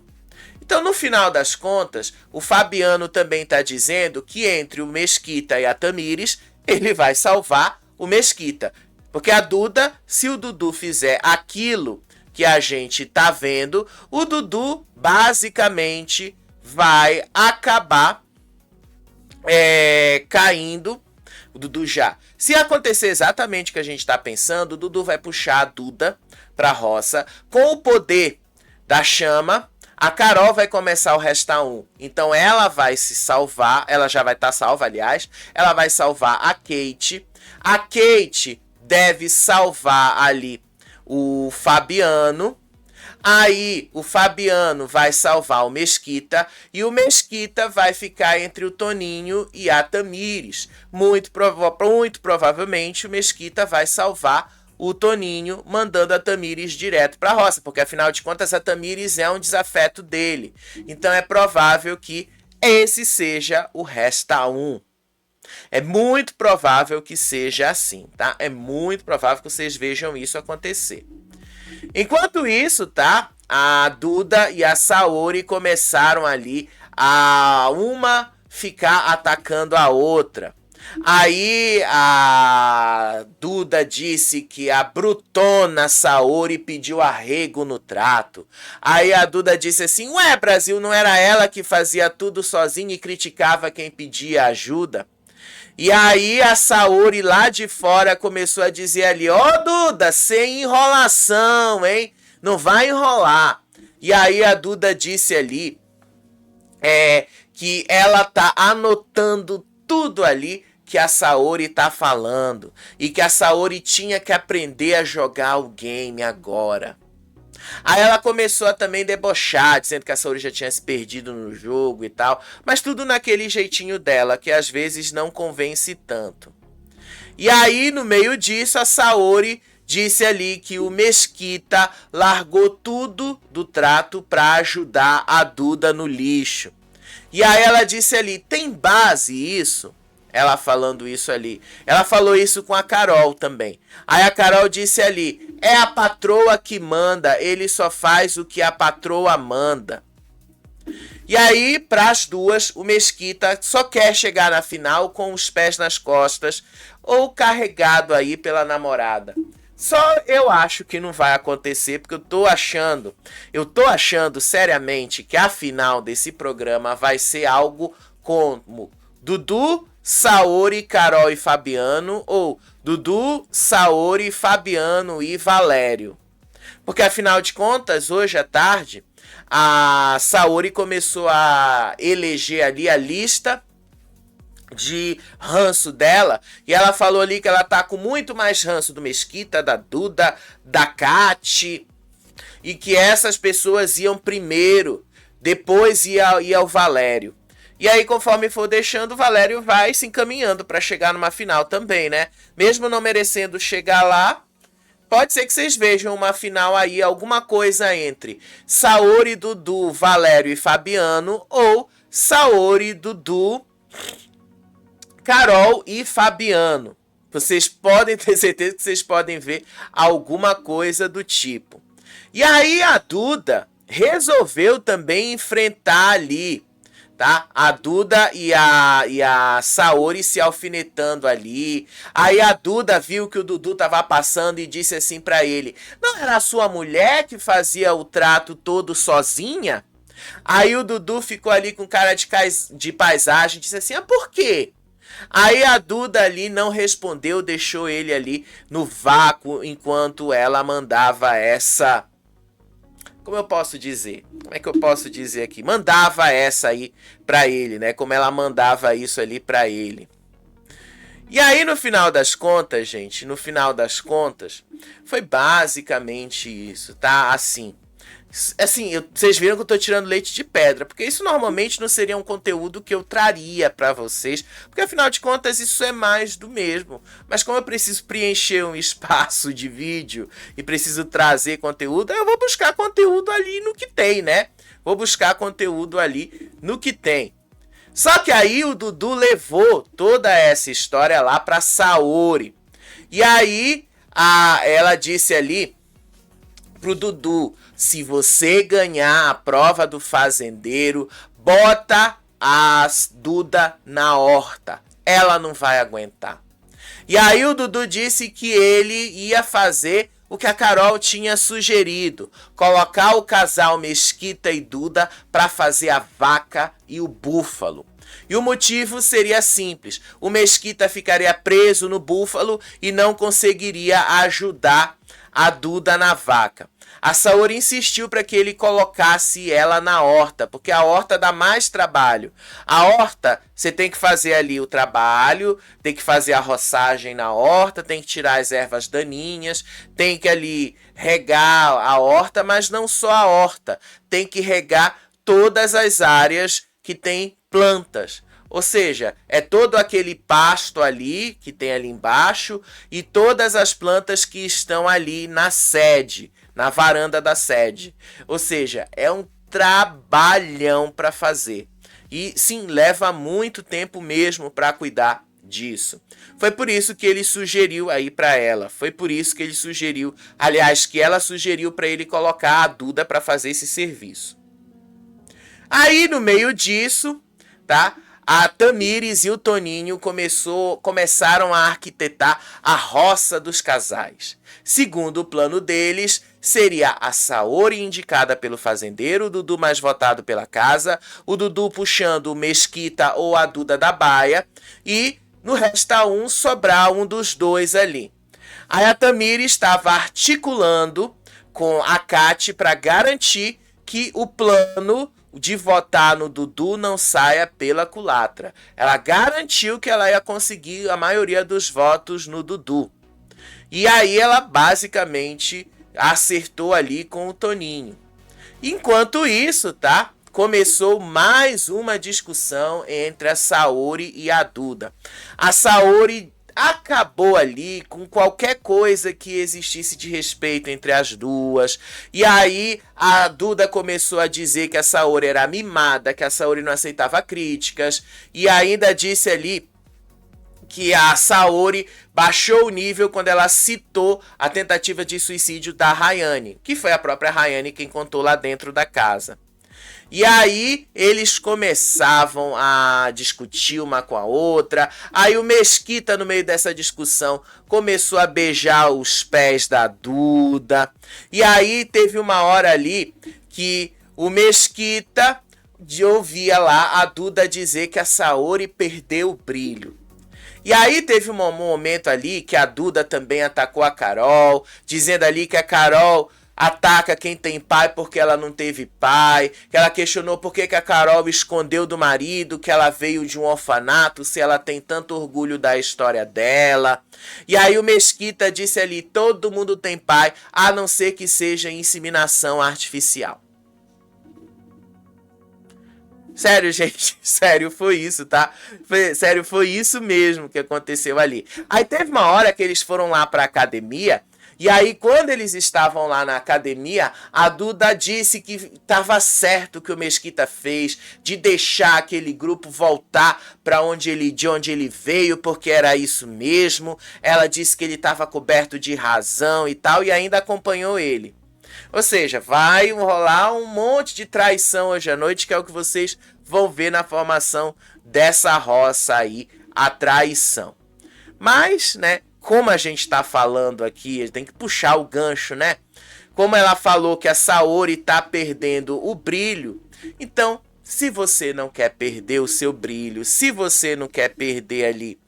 Então, no final das contas, o Fabiano também está dizendo que entre o Mesquita e a Tamires, ele vai salvar o Mesquita. Porque a Duda, se o Dudu fizer aquilo que a gente tá vendo, o Dudu basicamente vai acabar caindo. O Dudu já. Se acontecer exatamente o que a gente está pensando, o Dudu vai puxar a Duda para a roça com o poder da chama. A Carol vai começar o Resta 1. Então ela vai se salvar. Ela já vai estar salva, aliás. Ela vai salvar a Kate. A Kate deve salvar ali o Fabiano. Aí o Fabiano vai salvar o Mesquita. E o Mesquita vai ficar entre o Toninho e a Tamires. Muito provavelmente o Mesquita vai salvar o Toninho, mandando a Tamires direto para a roça, porque afinal de contas a Tamires é um desafeto dele. Então é provável que esse seja o Resta 1. É muito provável que seja assim, tá? É muito provável que vocês vejam isso acontecer. Enquanto isso, tá? A Duda e a Saori começaram ali a uma ficar atacando a outra. Aí a Duda disse que a brutona Saori pediu arrego no trato. Aí a Duda disse assim, ué, Brasil, não era ela que fazia tudo sozinha e criticava quem pedia ajuda? E aí a Saori lá de fora começou a dizer ali, ó Duda, sem enrolação, hein? Não vai enrolar. E aí a Duda disse ali que ela tá anotando tudo ali que a Saori tá falando. E que a Saori tinha que aprender a jogar o game agora. Aí ela começou a também debochar, dizendo que a Saori já tinha se perdido no jogo e tal. Mas tudo naquele jeitinho dela, que às vezes não convence tanto. E aí, no meio disso, a Saori disse ali que o Mesquita largou tudo do trato pra ajudar a Duda no lixo. E aí ela disse ali, tem base isso? Ela falando isso ali. Ela falou isso com a Carol também. Aí a Carol disse ali, é a patroa que manda, ele só faz o que a patroa manda. E aí, pras duas, o Mesquita só quer chegar na final com os pés nas costas ou carregado aí pela namorada. Só eu acho que não vai acontecer, porque eu tô achando seriamente que a final desse programa vai ser algo como Dudu Saori, Carol e Fabiano, ou Dudu, Saori, Fabiano e Valério. Porque afinal de contas, hoje à tarde, a Saori começou a eleger ali a lista de ranço dela, e ela falou ali que ela tá com muito mais ranço do Mesquita, da Duda, da Kati, e que essas pessoas iam primeiro, depois ia o Valério. E aí, conforme for deixando, o Valério vai se encaminhando para chegar numa final também, né? Mesmo não merecendo chegar lá, pode ser que vocês vejam uma final aí, alguma coisa entre Saori, Dudu, Valério e Fabiano, ou Saori, Dudu, Carol e Fabiano. Vocês podem ter certeza que vocês podem ver alguma coisa do tipo. E aí a Duda resolveu também enfrentar ali, tá? A Duda e a Saori se alfinetando ali. Aí a Duda viu que o Dudu tava passando e disse assim pra ele: não era a sua mulher que fazia o trato todo sozinha? Aí o Dudu ficou ali com cara de paisagem, disse assim: ah, por quê? Aí a Duda ali não respondeu, deixou ele ali no vácuo enquanto ela mandava essa... Como eu posso dizer? Como é que eu posso dizer aqui? Mandava essa aí pra ele, né? Como ela mandava isso ali pra ele. E aí, no final das contas, gente, no final das contas, foi basicamente isso, tá? Assim, vocês viram que eu tô tirando leite de pedra, porque isso normalmente não seria um conteúdo que eu traria pra vocês, porque afinal de contas isso é mais do mesmo. Mas como eu preciso preencher um espaço de vídeo e preciso trazer conteúdo, eu vou buscar conteúdo ali no que tem, né? Vou buscar conteúdo ali no que tem. Só que aí o Dudu levou toda essa história lá pra Saori. E aí ela disse ali pro Dudu: se você ganhar a prova do fazendeiro, bota as Duda na horta. Ela não vai aguentar. E aí o Dudu disse que ele ia fazer o que a Carol tinha sugerido: colocar o casal Mesquita e Duda para fazer a vaca e o búfalo. E o motivo seria simples: o Mesquita ficaria preso no búfalo e não conseguiria ajudar a Duda na vaca. A Saori insistiu para que ele colocasse ela na horta, porque a horta dá mais trabalho. A horta, você tem que fazer ali o trabalho, tem que fazer a roçagem na horta, tem que tirar as ervas daninhas, tem que ali regar a horta, mas não só a horta, tem que regar todas as áreas que tem plantas. Ou seja, é todo aquele pasto ali que tem ali embaixo e todas as plantas que estão ali na sede, na varanda da sede. Ou seja, é um trabalhão para fazer. E sim, leva muito tempo mesmo para cuidar disso. Foi por isso que ele sugeriu aí para ela. Foi por isso que ele sugeriu, aliás, que ela sugeriu para ele colocar a Duda para fazer esse serviço. Aí no meio disso, tá? A Tamires e o Toninho começaram a arquitetar a roça dos casais. Segundo o plano deles, seria a Saori indicada pelo fazendeiro, o Dudu mais votado pela casa, o Dudu puxando o Mesquita ou a Duda da Baia, e no resta sobrar um dos dois ali. Aí a Tamires estava articulando com a Kati para garantir que o plano de votar no Dudu não saia pela culatra. Ela garantiu que ela ia conseguir a maioria dos votos no Dudu. E aí ela basicamente acertou ali com o Toninho. Enquanto isso, tá? Começou mais uma discussão entre a Saori e a Duda. A Saori acabou ali com qualquer coisa que existisse de respeito entre as duas. E aí a Duda começou a dizer que a Saori era mimada, que a Saori não aceitava críticas. E ainda disse ali que a Saori baixou o nível quando ela citou a tentativa de suicídio da Rayane, que foi a própria Rayane quem contou lá dentro da casa. E aí eles começavam a discutir uma com a outra. Aí o Mesquita, no meio dessa discussão, começou a beijar os pés da Duda. E aí teve uma hora ali que o Mesquita ouvia lá a Duda dizer que a Saori perdeu o brilho. E aí teve um momento ali que a Duda também atacou a Carol, dizendo ali que a Carol ataca quem tem pai porque ela não teve pai, que ela questionou por que a Carol escondeu do marido, que ela veio de um orfanato, se ela tem tanto orgulho da história dela. E aí o Mesquita disse ali, todo mundo tem pai, a não ser que seja inseminação artificial. Sério, gente, sério, foi isso, tá? Sério, foi isso mesmo que aconteceu ali. Aí teve uma hora que eles foram lá pra academia, e aí quando eles estavam lá na academia, a Duda disse que estava certo o que o Mesquita fez, de deixar aquele grupo voltar para de onde ele veio, porque era isso mesmo. Ela disse que ele estava coberto de razão e tal, e ainda acompanhou ele. Ou seja, vai rolar um monte de traição hoje à noite, que é o que vocês vão ver na formação dessa roça aí, a traição. Mas, né, como a gente tá falando aqui, tem que puxar o gancho, né? Como ela falou que a Saori tá perdendo o brilho, então, se você não quer perder o seu brilho, se você não quer perder ali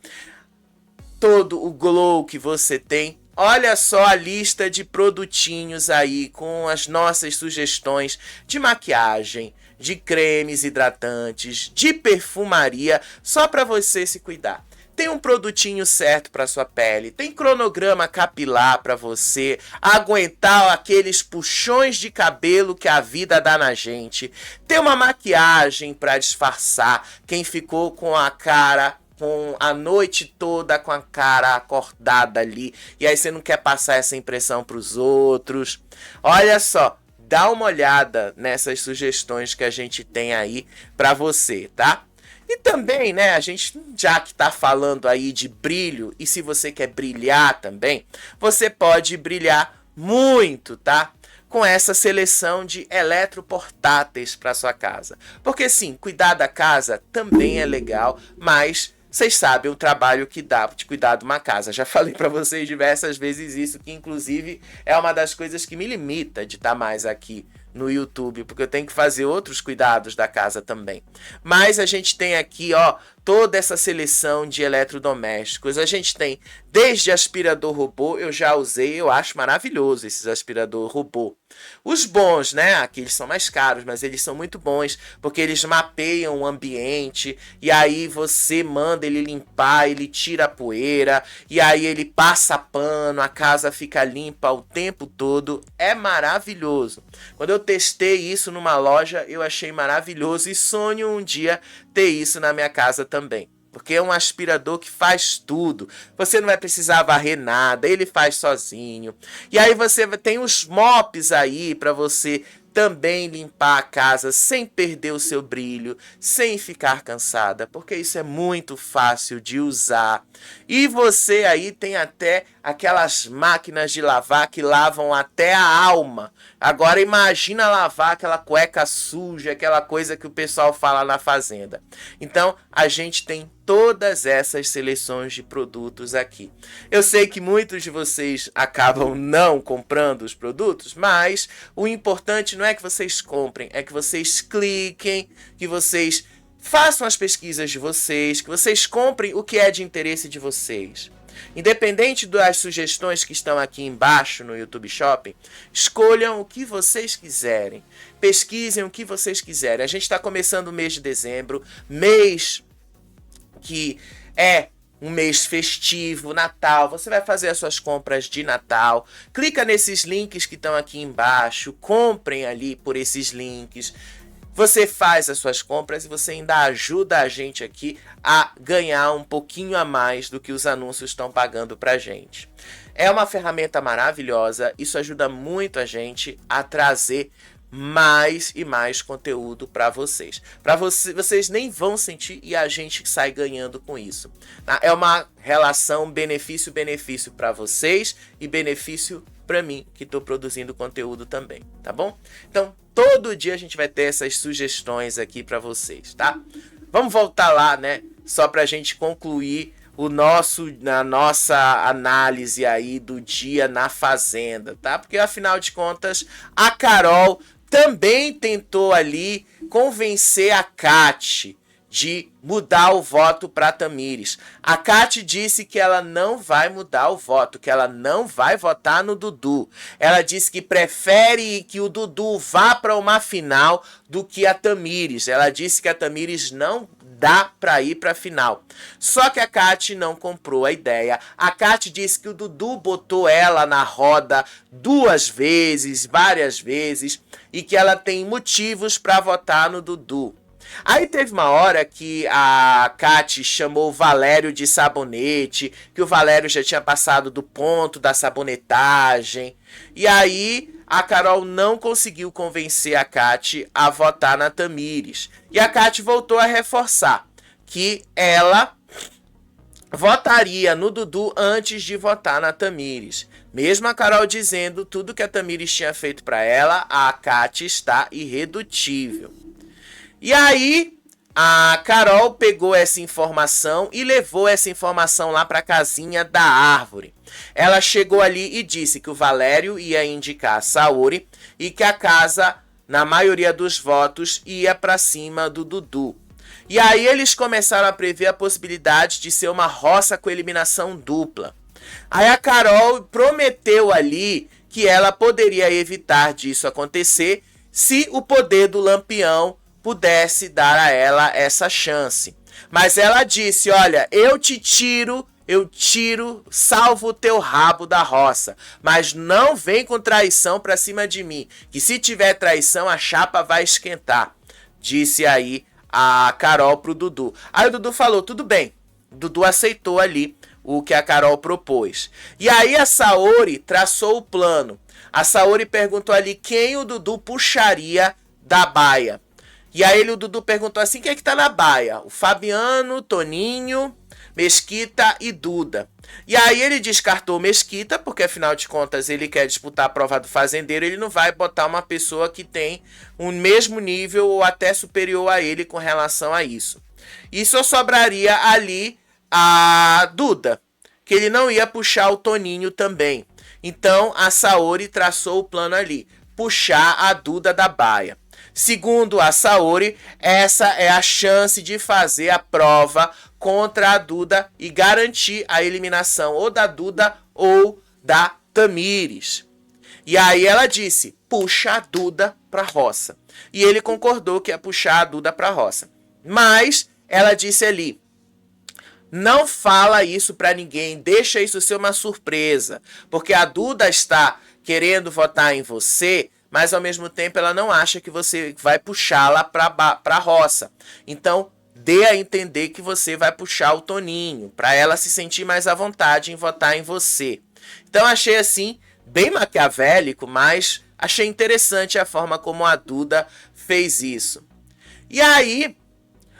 todo o glow que você tem, olha só a lista de produtinhos aí com as nossas sugestões de maquiagem, de cremes hidratantes, de perfumaria, só para você se cuidar. Tem um produtinho certo para sua pele, tem cronograma capilar para você aguentar aqueles puxões de cabelo que a vida dá na gente. Tem uma maquiagem para disfarçar quem ficou com a cara com a noite toda com a cara acordada ali, e aí você não quer passar essa impressão para os outros. Olha só, dá uma olhada nessas sugestões que a gente tem aí para você, tá? E também, né, a gente já que tá falando aí de brilho, e se você quer brilhar também, você pode brilhar muito, tá? Com essa seleção de eletroportáteis para sua casa. Porque sim, cuidar da casa também é legal, mas vocês sabem o trabalho que dá de cuidar de uma casa. Já falei para vocês diversas vezes isso, que inclusive é uma das coisas que me limita de estar mais aqui no YouTube, porque eu tenho que fazer outros cuidados da casa também. Mas a gente tem aqui, ó, toda essa seleção de eletrodomésticos. A gente tem desde aspirador robô, eu já usei, eu acho maravilhoso esses aspirador robô. Os bons, né, aqui eles são mais caros, mas eles são muito bons, porque eles mapeiam o ambiente, e aí você manda ele limpar, ele tira a poeira, e aí ele passa pano, a casa fica limpa o tempo todo, é maravilhoso. Quando eu testei isso numa loja, eu achei maravilhoso, e sonho um dia ter isso na minha casa também. Porque é um aspirador que faz tudo. Você não vai precisar varrer nada, ele faz sozinho. E aí você tem os mops aí para você também limpar a casa sem perder o seu brilho, sem ficar cansada, porque isso é muito fácil de usar. E você aí tem até aquelas máquinas de lavar que lavam até a alma. Agora imagina lavar aquela cueca suja, aquela coisa que o pessoal fala na fazenda. Então a gente tem todas essas seleções de produtos aqui. Eu sei que muitos de vocês acabam não comprando os produtos, mas o importante não é que vocês comprem, é que vocês cliquem, que vocês façam as pesquisas de vocês, que vocês comprem o que é de interesse de vocês. Independente das sugestões que estão aqui embaixo no YouTube Shopping, escolham o que vocês quiserem. Pesquisem o que vocês quiserem. A gente está começando o mês de dezembro, mês que é um mês festivo, Natal. Você vai fazer as suas compras de Natal. Clica nesses links que estão aqui embaixo. Comprem ali por esses links. Você faz as suas compras e você ainda ajuda a gente aqui a ganhar um pouquinho a mais do que os anúncios estão pagando pra gente. É uma ferramenta maravilhosa. Isso ajuda muito a gente a trazer mais e mais conteúdo para vocês. Vocês nem vão sentir e a gente sai ganhando com isso. É uma relação benefício-benefício para vocês e benefício para mim, que estou produzindo conteúdo também, tá bom? Então, todo dia a gente vai ter essas sugestões aqui para vocês, tá? Vamos voltar lá, né? Só para a gente concluir a nossa análise aí do dia na fazenda, tá? Porque afinal de contas, a Carol também tentou ali convencer a Kati de mudar o voto para Tamires. A Kati disse que ela não vai mudar o voto, que ela não vai votar no Dudu. Ela disse que prefere que o Dudu vá para uma final do que a Tamires. Ela disse que a Tamires não dá para ir para a final. Só que a Kati não comprou a ideia. A Kati disse que o Dudu botou ela na roda 2 vezes, várias vezes, e que ela tem motivos para votar no Dudu. Aí teve uma hora que a Kati chamou o Valério de sabonete, que o Valério já tinha passado do ponto da sabonetagem. E aí a Carol não conseguiu convencer a Kati a votar na Tamires. E a Kati voltou a reforçar que ela votaria no Dudu antes de votar na Tamires. Mesmo a Carol dizendo tudo que a Tamires tinha feito para ela, a Kati está irredutível. E aí, a Carol pegou essa informação e levou essa informação lá para a casinha da árvore. Ela chegou ali e disse que o Valério ia indicar a Saori e que a casa, na maioria dos votos, ia para cima do Dudu. E aí eles começaram a prever a possibilidade de ser uma roça com eliminação dupla. Aí a Carol prometeu ali que ela poderia evitar disso acontecer se o poder do Lampião pudesse dar a ela essa chance. Mas ela disse, olha, eu tiro, salvo o teu rabo da roça, mas não vem com traição pra cima de mim, que se tiver traição a chapa vai esquentar, disse aí a Carol pro Dudu. Aí o Dudu falou, tudo bem, o Dudu aceitou ali o que a Carol propôs. E aí a Saori traçou o plano. A Saori perguntou ali quem o Dudu puxaria da baia. E aí o Dudu perguntou assim, quem é que tá na baia? O Fabiano, Toninho, Mesquita e Duda. E aí ele descartou Mesquita, porque afinal de contas ele quer disputar a prova do fazendeiro, ele não vai botar uma pessoa que tem o mesmo nível ou até superior a ele com relação a isso. E só sobraria ali a Duda, que ele não ia puxar o Toninho também. Então a Saori traçou o plano ali, puxar a Duda da baia. Segundo a Saori, essa é a chance de fazer a prova contra a Duda e garantir a eliminação ou da Duda ou da Tamires. E aí ela disse, puxa a Duda pra roça. E ele concordou que ia puxar a Duda pra roça. Mas ela disse ali, não fala isso pra ninguém, deixa isso ser uma surpresa, porque a Duda está querendo votar em você, mas ao mesmo tempo ela não acha que você vai puxá-la pra roça. Então, dê a entender que você vai puxar o Toninho, para ela se sentir mais à vontade em votar em você. Então, achei assim, bem maquiavélico, mas achei interessante a forma como a Duda fez isso. E aí,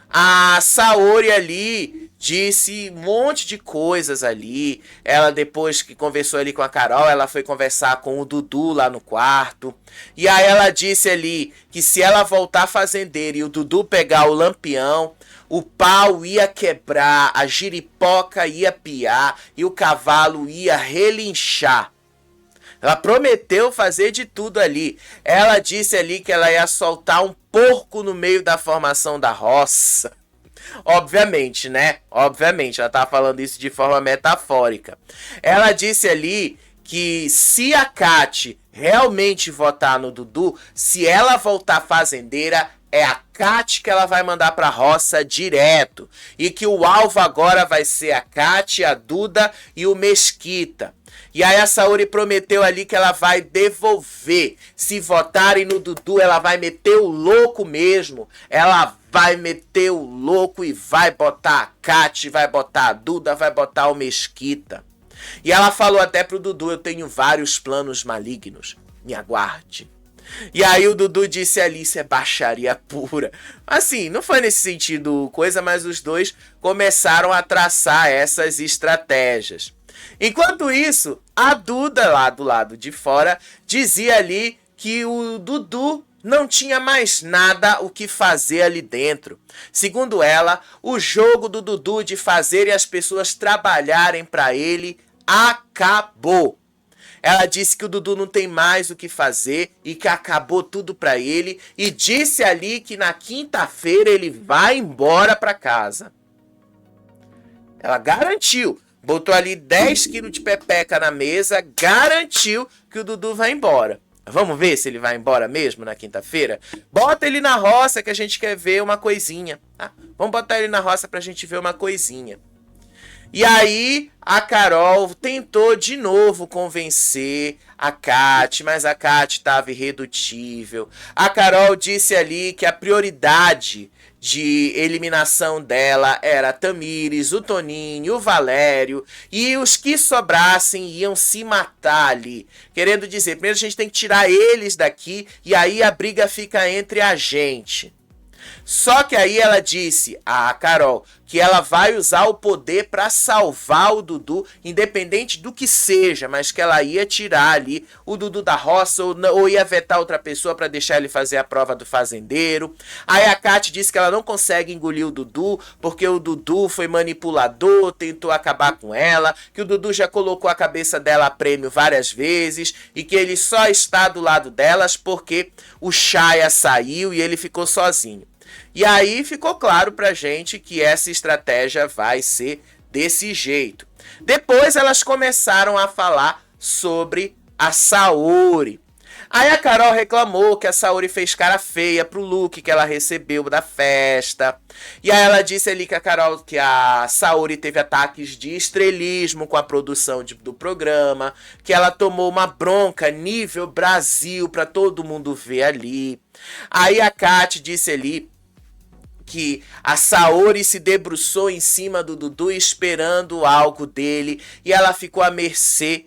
a Saori ali disse um monte de coisas ali. Ela, depois que conversou ali com a Carol, ela foi conversar com o Dudu lá no quarto. E aí ela disse ali que se ela voltar fazendeira e o Dudu pegar o Lampião, o pau ia quebrar, a giripoca ia piar e o cavalo ia relinchar. Ela prometeu fazer de tudo ali. Ela disse ali que ela ia soltar um porco no meio da formação da roça. Obviamente, né? Obviamente, ela estava falando isso de forma metafórica. Ela disse ali que se a Kati realmente votar no Dudu, se ela voltar fazendeira, é a Kati que ela vai mandar pra roça direto. E que o alvo agora vai ser a Kati, a Duda e o Mesquita. E aí a Saori prometeu ali que ela vai devolver. Se votarem no Dudu, ela vai meter o louco mesmo. Ela vai meter o louco e vai botar a Kati, vai botar a Duda, vai botar o Mesquita. E ela falou até pro Dudu, eu tenho vários planos malignos, me aguarde. E aí o Dudu disse ali, isso é baixaria pura. Assim, não foi nesse sentido coisa, mas os dois começaram a traçar essas estratégias. Enquanto isso, a Duda lá do lado de fora dizia ali que o Dudu não tinha mais nada o que fazer ali dentro. Segundo ela, o jogo do Dudu de fazer as pessoas trabalharem para ele acabou. Ela disse que o Dudu não tem mais o que fazer e que acabou tudo pra ele. E disse ali que na quinta-feira ele vai embora pra casa. Ela garantiu. Botou ali 10 quilos de pepeca na mesa. Garantiu que o Dudu vai embora. Vamos ver se ele vai embora mesmo na quinta-feira? Bota ele na roça que a gente quer ver uma coisinha. Tá? Vamos botar ele na roça pra gente ver uma coisinha. E aí a Carol tentou de novo convencer a Kate, mas a Kate estava irredutível. A Carol disse ali que a prioridade de eliminação dela era a Tamires, o Toninho, o Valério, e os que sobrassem iam se matar ali. Querendo dizer, primeiro a gente tem que tirar eles daqui e aí a briga fica entre a gente. Só que aí ela disse, a Carol, que ela vai usar o poder para salvar o Dudu, independente do que seja, mas que ela ia tirar ali o Dudu da roça ou ia vetar outra pessoa para deixar ele fazer a prova do fazendeiro. Aí a Kate disse que ela não consegue engolir o Dudu, porque o Dudu foi manipulador, tentou acabar com ela, que o Dudu já colocou a cabeça dela a prêmio várias vezes e que ele só está do lado delas porque o Chaya saiu e ele ficou sozinho. E aí ficou claro pra gente que essa estratégia vai ser desse jeito. Depois elas começaram a falar sobre a Saori. Aí a Carol reclamou que a Saori fez cara feia pro look que ela recebeu da festa. E aí ela disse ali que a Saori teve ataques de estrelismo com a produção do programa, que ela tomou uma bronca nível Brasil pra todo mundo ver ali. Aí a Kate disse ali que a Saori se debruçou em cima do Dudu esperando algo dele e ela ficou à mercê.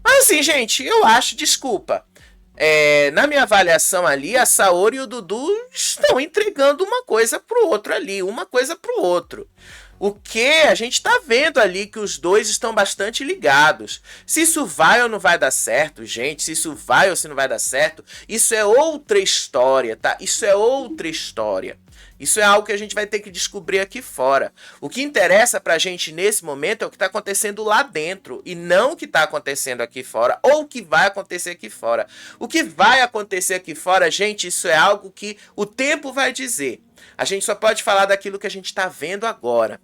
Mas assim, gente, eu acho, desculpa, na minha avaliação ali, a Saori e o Dudu estão entregando uma coisa pro outro ali, uma coisa pro outro. O que a gente tá vendo ali que os dois estão bastante ligados. Se isso vai ou não vai dar certo, gente, se isso vai ou se não vai dar certo, isso é outra história, tá? Isso é outra história. Isso é algo que a gente vai ter que descobrir aqui fora. O que interessa pra gente nesse momento é o que tá acontecendo lá dentro e não o que tá acontecendo aqui fora ou o que vai acontecer aqui fora. O que vai acontecer aqui fora, gente, isso é algo que o tempo vai dizer. A gente só pode falar daquilo que a gente tá vendo agora.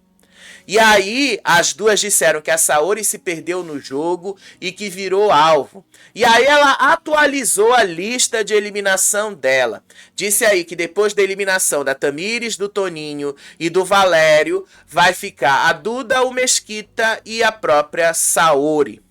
E aí, as duas disseram que a Saori se perdeu no jogo e que virou alvo. E aí ela atualizou a lista de eliminação dela. Disse aí que depois da eliminação da Tamires, do Toninho e do Valério, vai ficar a Duda, o Mesquita e a própria Saori.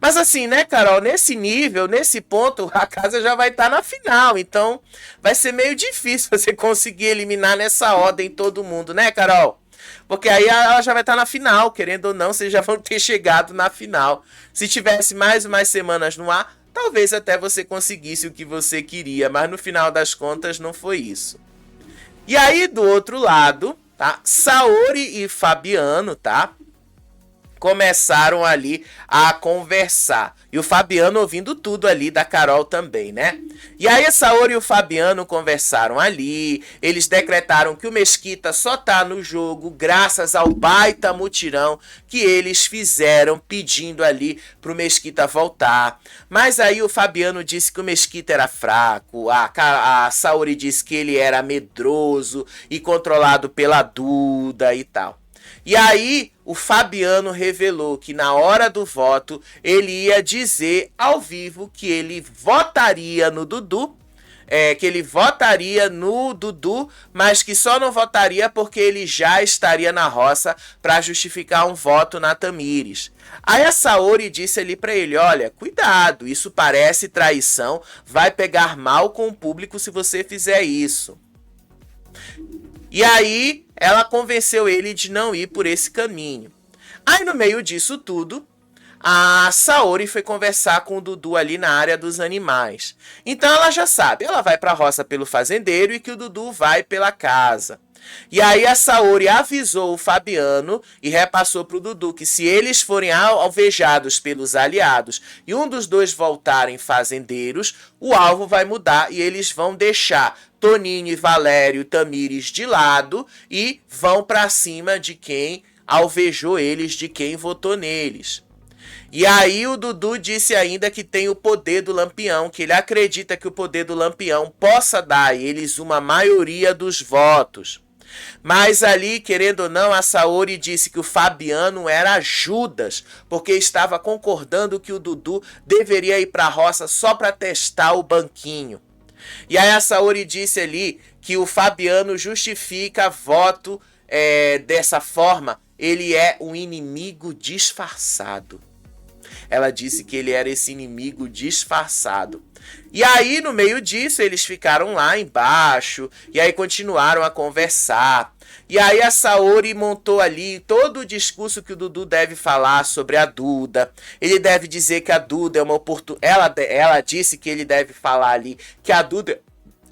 Mas assim, né, Carol, nesse nível, nesse ponto, a casa já vai estar na final. Então, vai ser meio difícil você conseguir eliminar nessa ordem todo mundo, né, Carol? Porque aí ela já vai estar na final, querendo ou não, vocês já vão ter chegado na final. Se tivesse mais umas semanas no ar, talvez até você conseguisse o que você queria, mas no final das contas não foi isso. E aí, do outro lado, tá? Saori e Fabiano, tá? Começaram ali a conversar. E o Fabiano ouvindo tudo ali da Carol também, né? E aí a Saori e o Fabiano conversaram ali. Eles decretaram que o Mesquita só tá no jogo graças ao baita mutirão que eles fizeram pedindo ali pro Mesquita voltar. Mas aí o Fabiano disse que o Mesquita era fraco. A Saori disse que ele era medroso e controlado pela Duda e tal. E aí, o Fabiano revelou que na hora do voto, ele ia dizer ao vivo que ele votaria no Dudu, mas que só não votaria porque ele já estaria na roça para justificar um voto na Tamires. Aí a Saori disse ali para ele, olha, cuidado, isso parece traição, vai pegar mal com o público se você fizer isso. E aí, ela convenceu ele de não ir por esse caminho. Aí, no meio disso tudo, a Saori foi conversar com o Dudu ali na área dos animais. Então, ela já sabe, ela vai para a roça pelo fazendeiro e que o Dudu vai pela casa. E aí, a Saori avisou o Fabiano e repassou para o Dudu que se eles forem alvejados pelos aliados e um dos dois voltarem fazendeiros, o alvo vai mudar e eles vão deixar Toninho e Valério, Tamires de lado e vão para cima de quem alvejou eles, de quem votou neles. E aí o Dudu disse ainda que tem o poder do Lampião, que ele acredita que o poder do Lampião possa dar a eles uma maioria dos votos. Mas ali, querendo ou não, a Saori disse que o Fabiano era Judas, porque estava concordando que o Dudu deveria ir para a roça só para testar o banquinho. E aí a Saori disse ali que o Fabiano justifica voto dessa forma, ele é um inimigo disfarçado. Ela disse que ele era esse inimigo disfarçado. E aí, no meio disso, eles ficaram lá embaixo. E aí continuaram a conversar. E aí a Saori montou ali todo o discurso que o Dudu deve falar sobre a Duda. Ele deve dizer que a Duda é uma oportunidade. Ela disse que ele deve falar ali que a Duda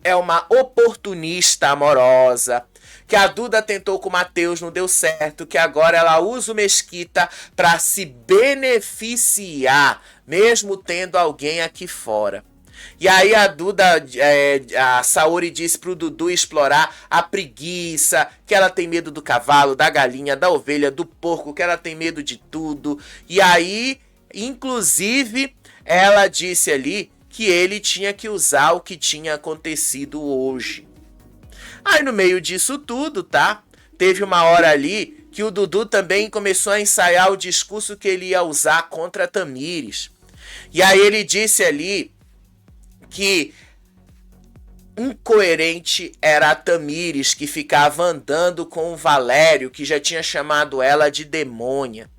é uma oportunista amorosa. Que a Duda tentou com o Matheus, não deu certo, que agora ela usa o Mesquita para se beneficiar, mesmo tendo alguém aqui fora. E aí a Duda, a Saori disse pro Dudu explorar a preguiça, que ela tem medo do cavalo, da galinha, da ovelha, do porco, que ela tem medo de tudo. E aí, inclusive, ela disse ali que ele tinha que usar o que tinha acontecido hoje. Aí no meio disso tudo, tá? Teve uma hora ali que o Dudu também começou a ensaiar o discurso que ele ia usar contra a Tamires. E aí ele disse ali que incoerente era a Tamires, que ficava andando com o Valério, que já tinha chamado ela de demônia.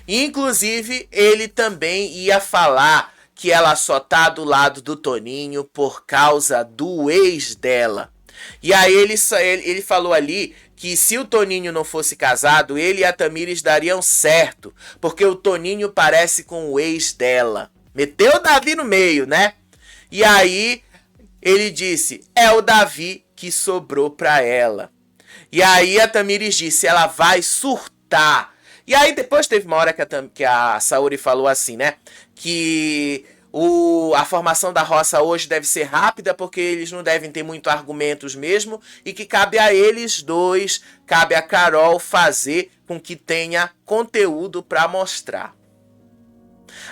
Inclusive, ele também ia falar que ela só tá do lado do Toninho por causa do ex dela. E aí ele falou ali que se o Toninho não fosse casado, ele e a Tamires dariam certo, porque o Toninho parece com o ex dela. Meteu o Davi no meio, né? E aí ele disse, é o Davi que sobrou pra ela. E aí a Tamires disse, ela vai surtar. E aí depois teve uma hora que a Saori falou assim, né? Que a formação da roça hoje deve ser rápida, porque eles não devem ter muito argumentos mesmo, e que cabe a eles dois, cabe a Carol fazer com que tenha conteúdo para mostrar.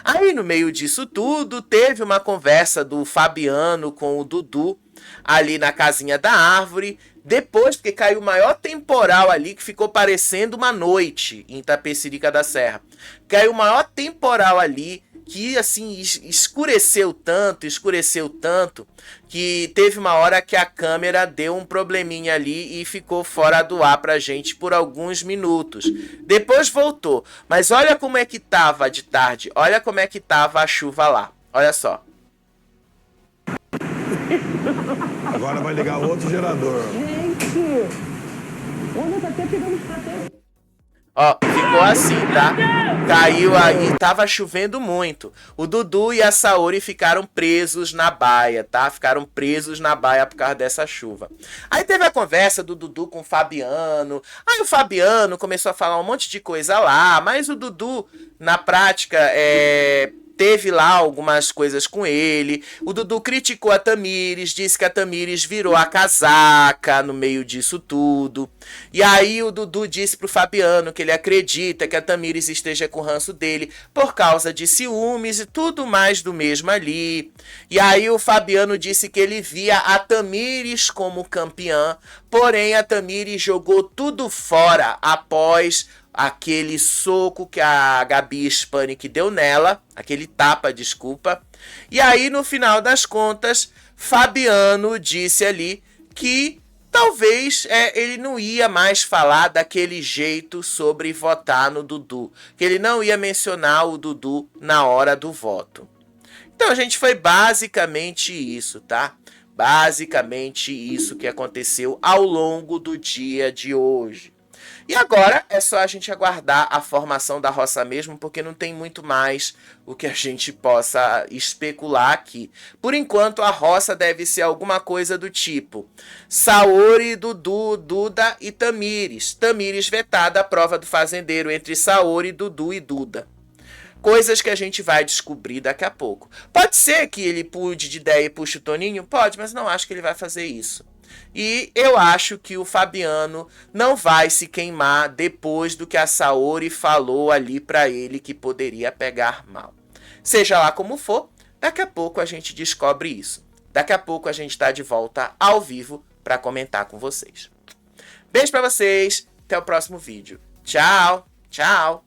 Aí no meio disso tudo, teve uma conversa do Fabiano com o Dudu, ali na casinha da árvore, depois, porque caiu o maior temporal ali, que ficou parecendo uma noite em Itapecerica da Serra. Caiu o maior temporal ali, que assim escureceu tanto, que teve uma hora que a câmera deu um probleminha ali e ficou fora do ar pra gente por alguns minutos. Depois voltou, mas olha como é que tava de tarde, olha como é que tava a chuva lá, olha só. Agora vai ligar outro gerador. Gente, olha, tá até pegando os papéis. Ó, ficou assim, tá? Caiu aí, tava chovendo muito. O Dudu e a Saori ficaram presos na baia, tá? Ficaram presos na baia por causa dessa chuva. Aí teve a conversa do Dudu com o Fabiano. Aí o Fabiano começou a falar um monte de coisa lá, mas o Dudu, na prática, teve lá algumas coisas com ele. O Dudu criticou a Tamires, disse que a Tamires virou a casaca no meio disso tudo. E aí o Dudu disse pro Fabiano que ele acredita que a Tamires esteja com o ranço dele por causa de ciúmes e tudo mais do mesmo ali. E aí o Fabiano disse que ele via a Tamires como campeã, porém a Tamires jogou tudo fora após aquele soco que a Gabi Hispanic deu nela, aquele tapa, desculpa. E aí, no final das contas, Fabiano disse ali que talvez ele não ia mais falar daquele jeito sobre votar no Dudu, que ele não ia mencionar o Dudu na hora do voto. Então, gente, foi basicamente isso, tá? Basicamente isso que aconteceu ao longo do dia de hoje. E agora é só a gente aguardar a formação da roça mesmo, porque não tem muito mais o que a gente possa especular aqui. Por enquanto, a roça deve ser alguma coisa do tipo Saori, Dudu, Duda e Tamires. Tamires vetada a prova do fazendeiro entre Saori, Dudu e Duda. Coisas que a gente vai descobrir daqui a pouco. Pode ser que ele pude de ideia e puxe o Toninho? Pode, mas não acho que ele vai fazer isso. E eu acho que o Fabiano não vai se queimar depois do que a Saori falou ali pra ele que poderia pegar mal. Seja lá como for, daqui a pouco a gente descobre isso. Daqui a pouco a gente tá de volta ao vivo para comentar com vocês. Beijo pra vocês, até o próximo vídeo. Tchau, tchau.